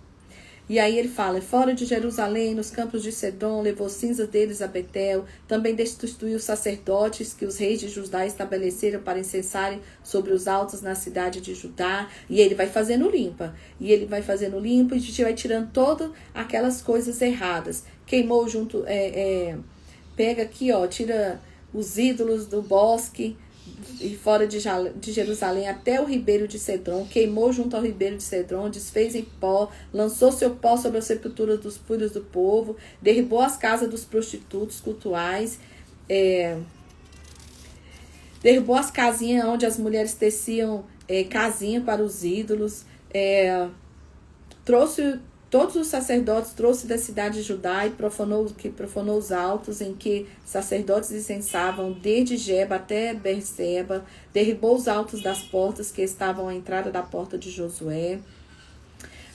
E aí ele fala, fora de Jerusalém, nos campos de Cedron, levou cinzas deles a Betel, também destituiu os sacerdotes que os reis de Judá estabeleceram para incensarem sobre os altos na cidade de Judá, e ele vai fazendo limpa, e a gente vai tirando todas aquelas coisas erradas. Queimou junto, pega aqui, ó, tira os ídolos do bosque, e fora de Jerusalém até o ribeiro de Cedron, queimou junto ao ribeiro de Cedron, desfez em pó, lançou seu pó sobre a sepultura dos filhos do povo, derribou as casas dos prostitutos cultuais, derrubou as casinhas onde as mulheres teciam casinha para os ídolos, trouxe todos os sacerdotes, trouxe da cidade de Judá e profanou os altos em que sacerdotes incensavam, desde Geba até Berseba, derribou os altos das portas que estavam à entrada da porta de Josué.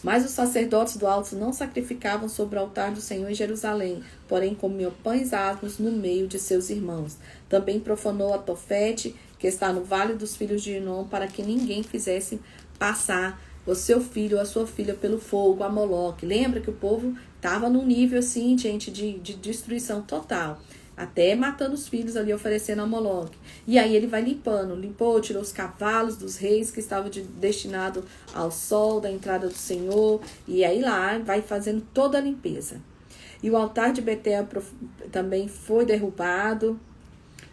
Mas os sacerdotes do alto não sacrificavam sobre o altar do Senhor em Jerusalém, porém comiam pães asmos no meio de seus irmãos. Também profanou a Tofete, que está no vale dos filhos de Inom, para que ninguém fizesse passar o seu filho ou a sua filha pelo fogo, a Moloque. Lembra que o povo estava num nível assim, gente, de destruição total. Até matando os filhos ali, oferecendo a Moloque. E aí ele vai limpou, tirou os cavalos dos reis que estavam destinados ao sol da entrada do Senhor. E aí lá vai fazendo toda a limpeza. E o altar de Betel também foi derrubado.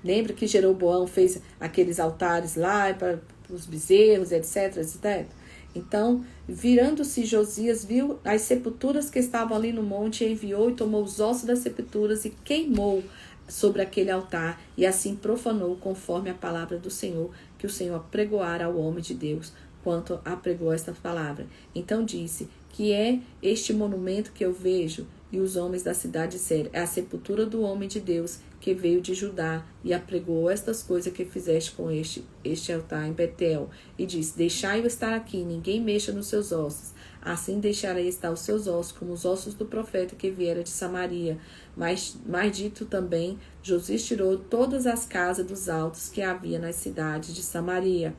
Lembra que Jeroboão fez aqueles altares lá para os bezerros, etc, etc. Então, virando-se Josias, viu as sepulturas que estavam ali no monte, e enviou e tomou os ossos das sepulturas e queimou sobre aquele altar, e assim profanou conforme a palavra do Senhor, que o Senhor apregoara ao homem de Deus, quanto apregou esta palavra. Então disse, que é este monumento que eu vejo? E os homens da cidade disseram, é a sepultura do homem de Deus, que veio de Judá, e apregou estas coisas que fizeste com este altar em Betel. E disse, deixai-o estar aqui, ninguém mexa nos seus ossos. Assim deixarei estar os seus ossos, como os ossos do profeta que viera de Samaria. Mas dito também, Josias tirou todas as casas dos altos que havia nas cidades de Samaria.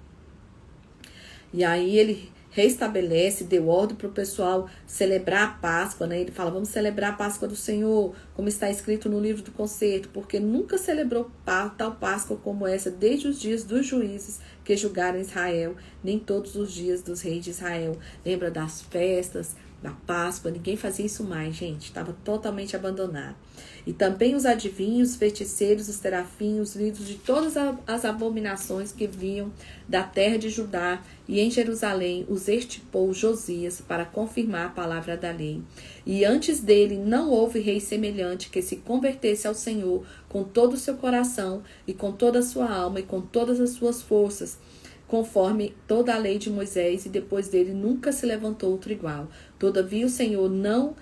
E aí ele restabelece, deu ordem para o pessoal celebrar a Páscoa, né? Ele fala, vamos celebrar a Páscoa do Senhor, como está escrito no livro do concerto, porque nunca celebrou tal Páscoa como essa, desde os dias dos juízes que julgaram Israel, nem todos os dias dos reis de Israel. Lembra das festas, da Páscoa? Ninguém fazia isso mais, gente, estava totalmente abandonado. E também os adivinhos, os feiticeiros, os terafins, os líderes de todas as abominações que vinham da terra de Judá e em Jerusalém, os extirpou Josias para confirmar a palavra da lei. E antes dele não houve rei semelhante que se convertesse ao Senhor com todo o seu coração e com toda a sua alma e com todas as suas forças, conforme toda a lei de Moisés, e depois dele nunca se levantou outro igual. Todavia o Senhor não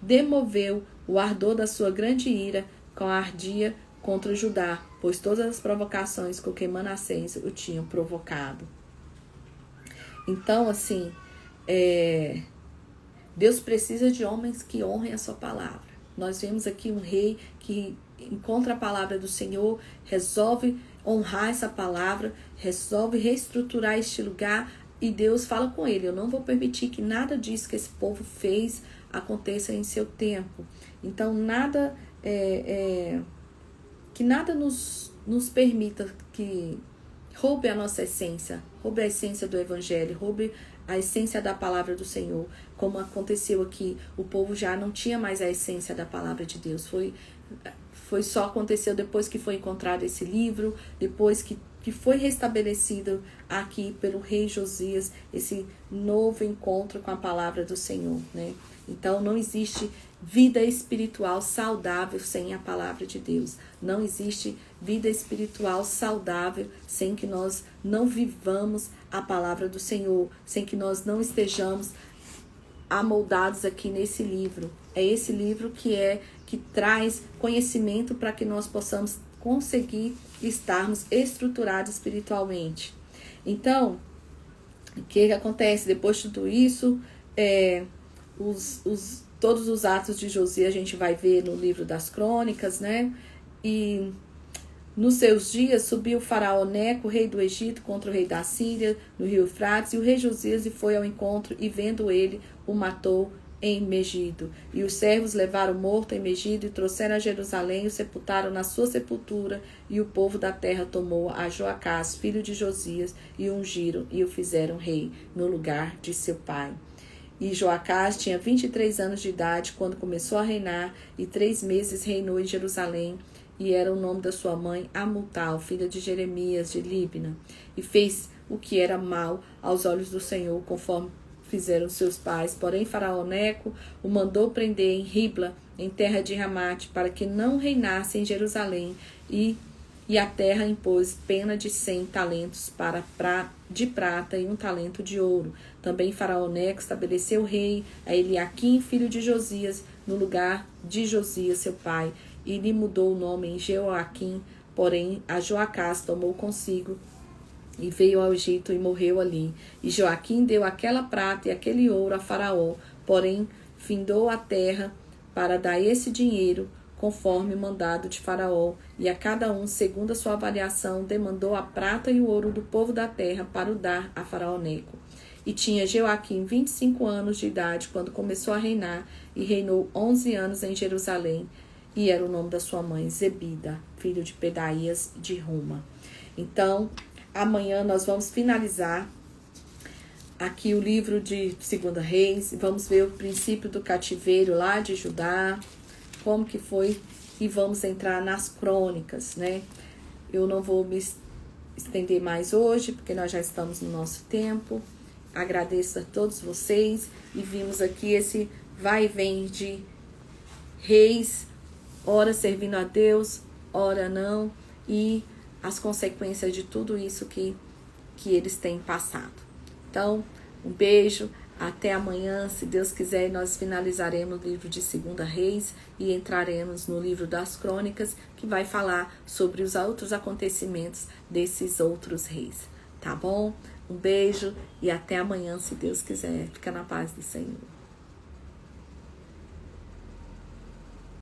demoveu o ardor da sua grande ira com a ardia contra Judá, pois todas as provocações com que Manassés o tinham provocado. Então, assim, Deus precisa de homens que honrem a sua palavra. Nós vemos aqui um rei que encontra a palavra do Senhor, resolve honrar essa palavra, resolve reestruturar este lugar, e Deus fala com ele, eu não vou permitir que nada disso que esse povo fez aconteça em seu tempo. Então, que nada nos permita que roube a nossa essência, roube a essência do Evangelho, roube a essência da palavra do Senhor, como aconteceu aqui. O povo já não tinha mais a essência da palavra de Deus. Só aconteceu depois que foi encontrado esse livro, depois que foi restabelecido aqui pelo rei Josias, esse novo encontro com a palavra do Senhor, né? Então, não existe vida espiritual saudável sem a palavra de Deus. Não existe vida espiritual saudável sem que nós não vivamos a palavra do Senhor, sem que nós não estejamos amoldados aqui nesse livro. É esse livro que traz conhecimento para que nós possamos conseguir estarmos estruturados espiritualmente. Então, O que acontece depois de tudo isso? Todos os atos de Josias a gente vai ver no livro das crônicas, né? E nos seus dias subiu o faraó Neco, rei do Egito, contra o rei da Síria, no rio Eufrates, e o rei Josias foi ao encontro, e vendo ele, o matou em Megido. E os servos levaram morto em Megido e trouxeram a Jerusalém, e o sepultaram na sua sepultura, e o povo da terra tomou a Joacás, filho de Josias, e o ungiram, e o fizeram rei, no lugar de seu pai. E Joacás tinha 23 anos de idade quando começou a reinar, e 3 meses reinou em Jerusalém, e era o nome da sua mãe Amutal, filha de Jeremias, de Líbna. E fez o que era mal aos olhos do Senhor, conforme fizeram seus pais. Porém, Faraó Neco o mandou prender em Ribla, em terra de Ramate, para que não reinasse em Jerusalém, e a terra impôs pena de 100 talentos de prata e 1 talento de ouro. Também Faraó Neco estabeleceu rei a Eliaquim, filho de Josias, no lugar de Josias, seu pai, e lhe mudou o nome em Jeoaquim. Porém, a Joacás tomou consigo e veio ao Egito e morreu ali. E Joaquim deu aquela prata e aquele ouro a Faraó, porém findou a terra para dar esse dinheiro, conforme o mandado de Faraó, e a cada um, segundo a sua avaliação, demandou a prata e o ouro do povo da terra para o dar a Faraó Neco. E tinha Joaquim 25 anos de idade quando começou a reinar, e reinou 11 anos em Jerusalém, e era o nome da sua mãe Zebida, filho de Pedaías de Ruma. Então, amanhã nós vamos finalizar aqui o livro de 2 Reis, vamos ver o princípio do cativeiro lá de Judá, como que foi, e vamos entrar nas crônicas, né? Eu não vou me estender mais hoje, porque nós já estamos no nosso tempo. Agradeço a todos vocês, e vimos aqui esse vai e vem de reis, ora servindo a Deus, ora não, e as consequências de tudo isso que eles têm passado. Então, um beijo, até amanhã, se Deus quiser. Nós finalizaremos o livro de 2 Reis e entraremos no livro das crônicas, que vai falar sobre os outros acontecimentos desses outros reis, tá bom? Um beijo e até amanhã, se Deus quiser. Fica na paz do Senhor.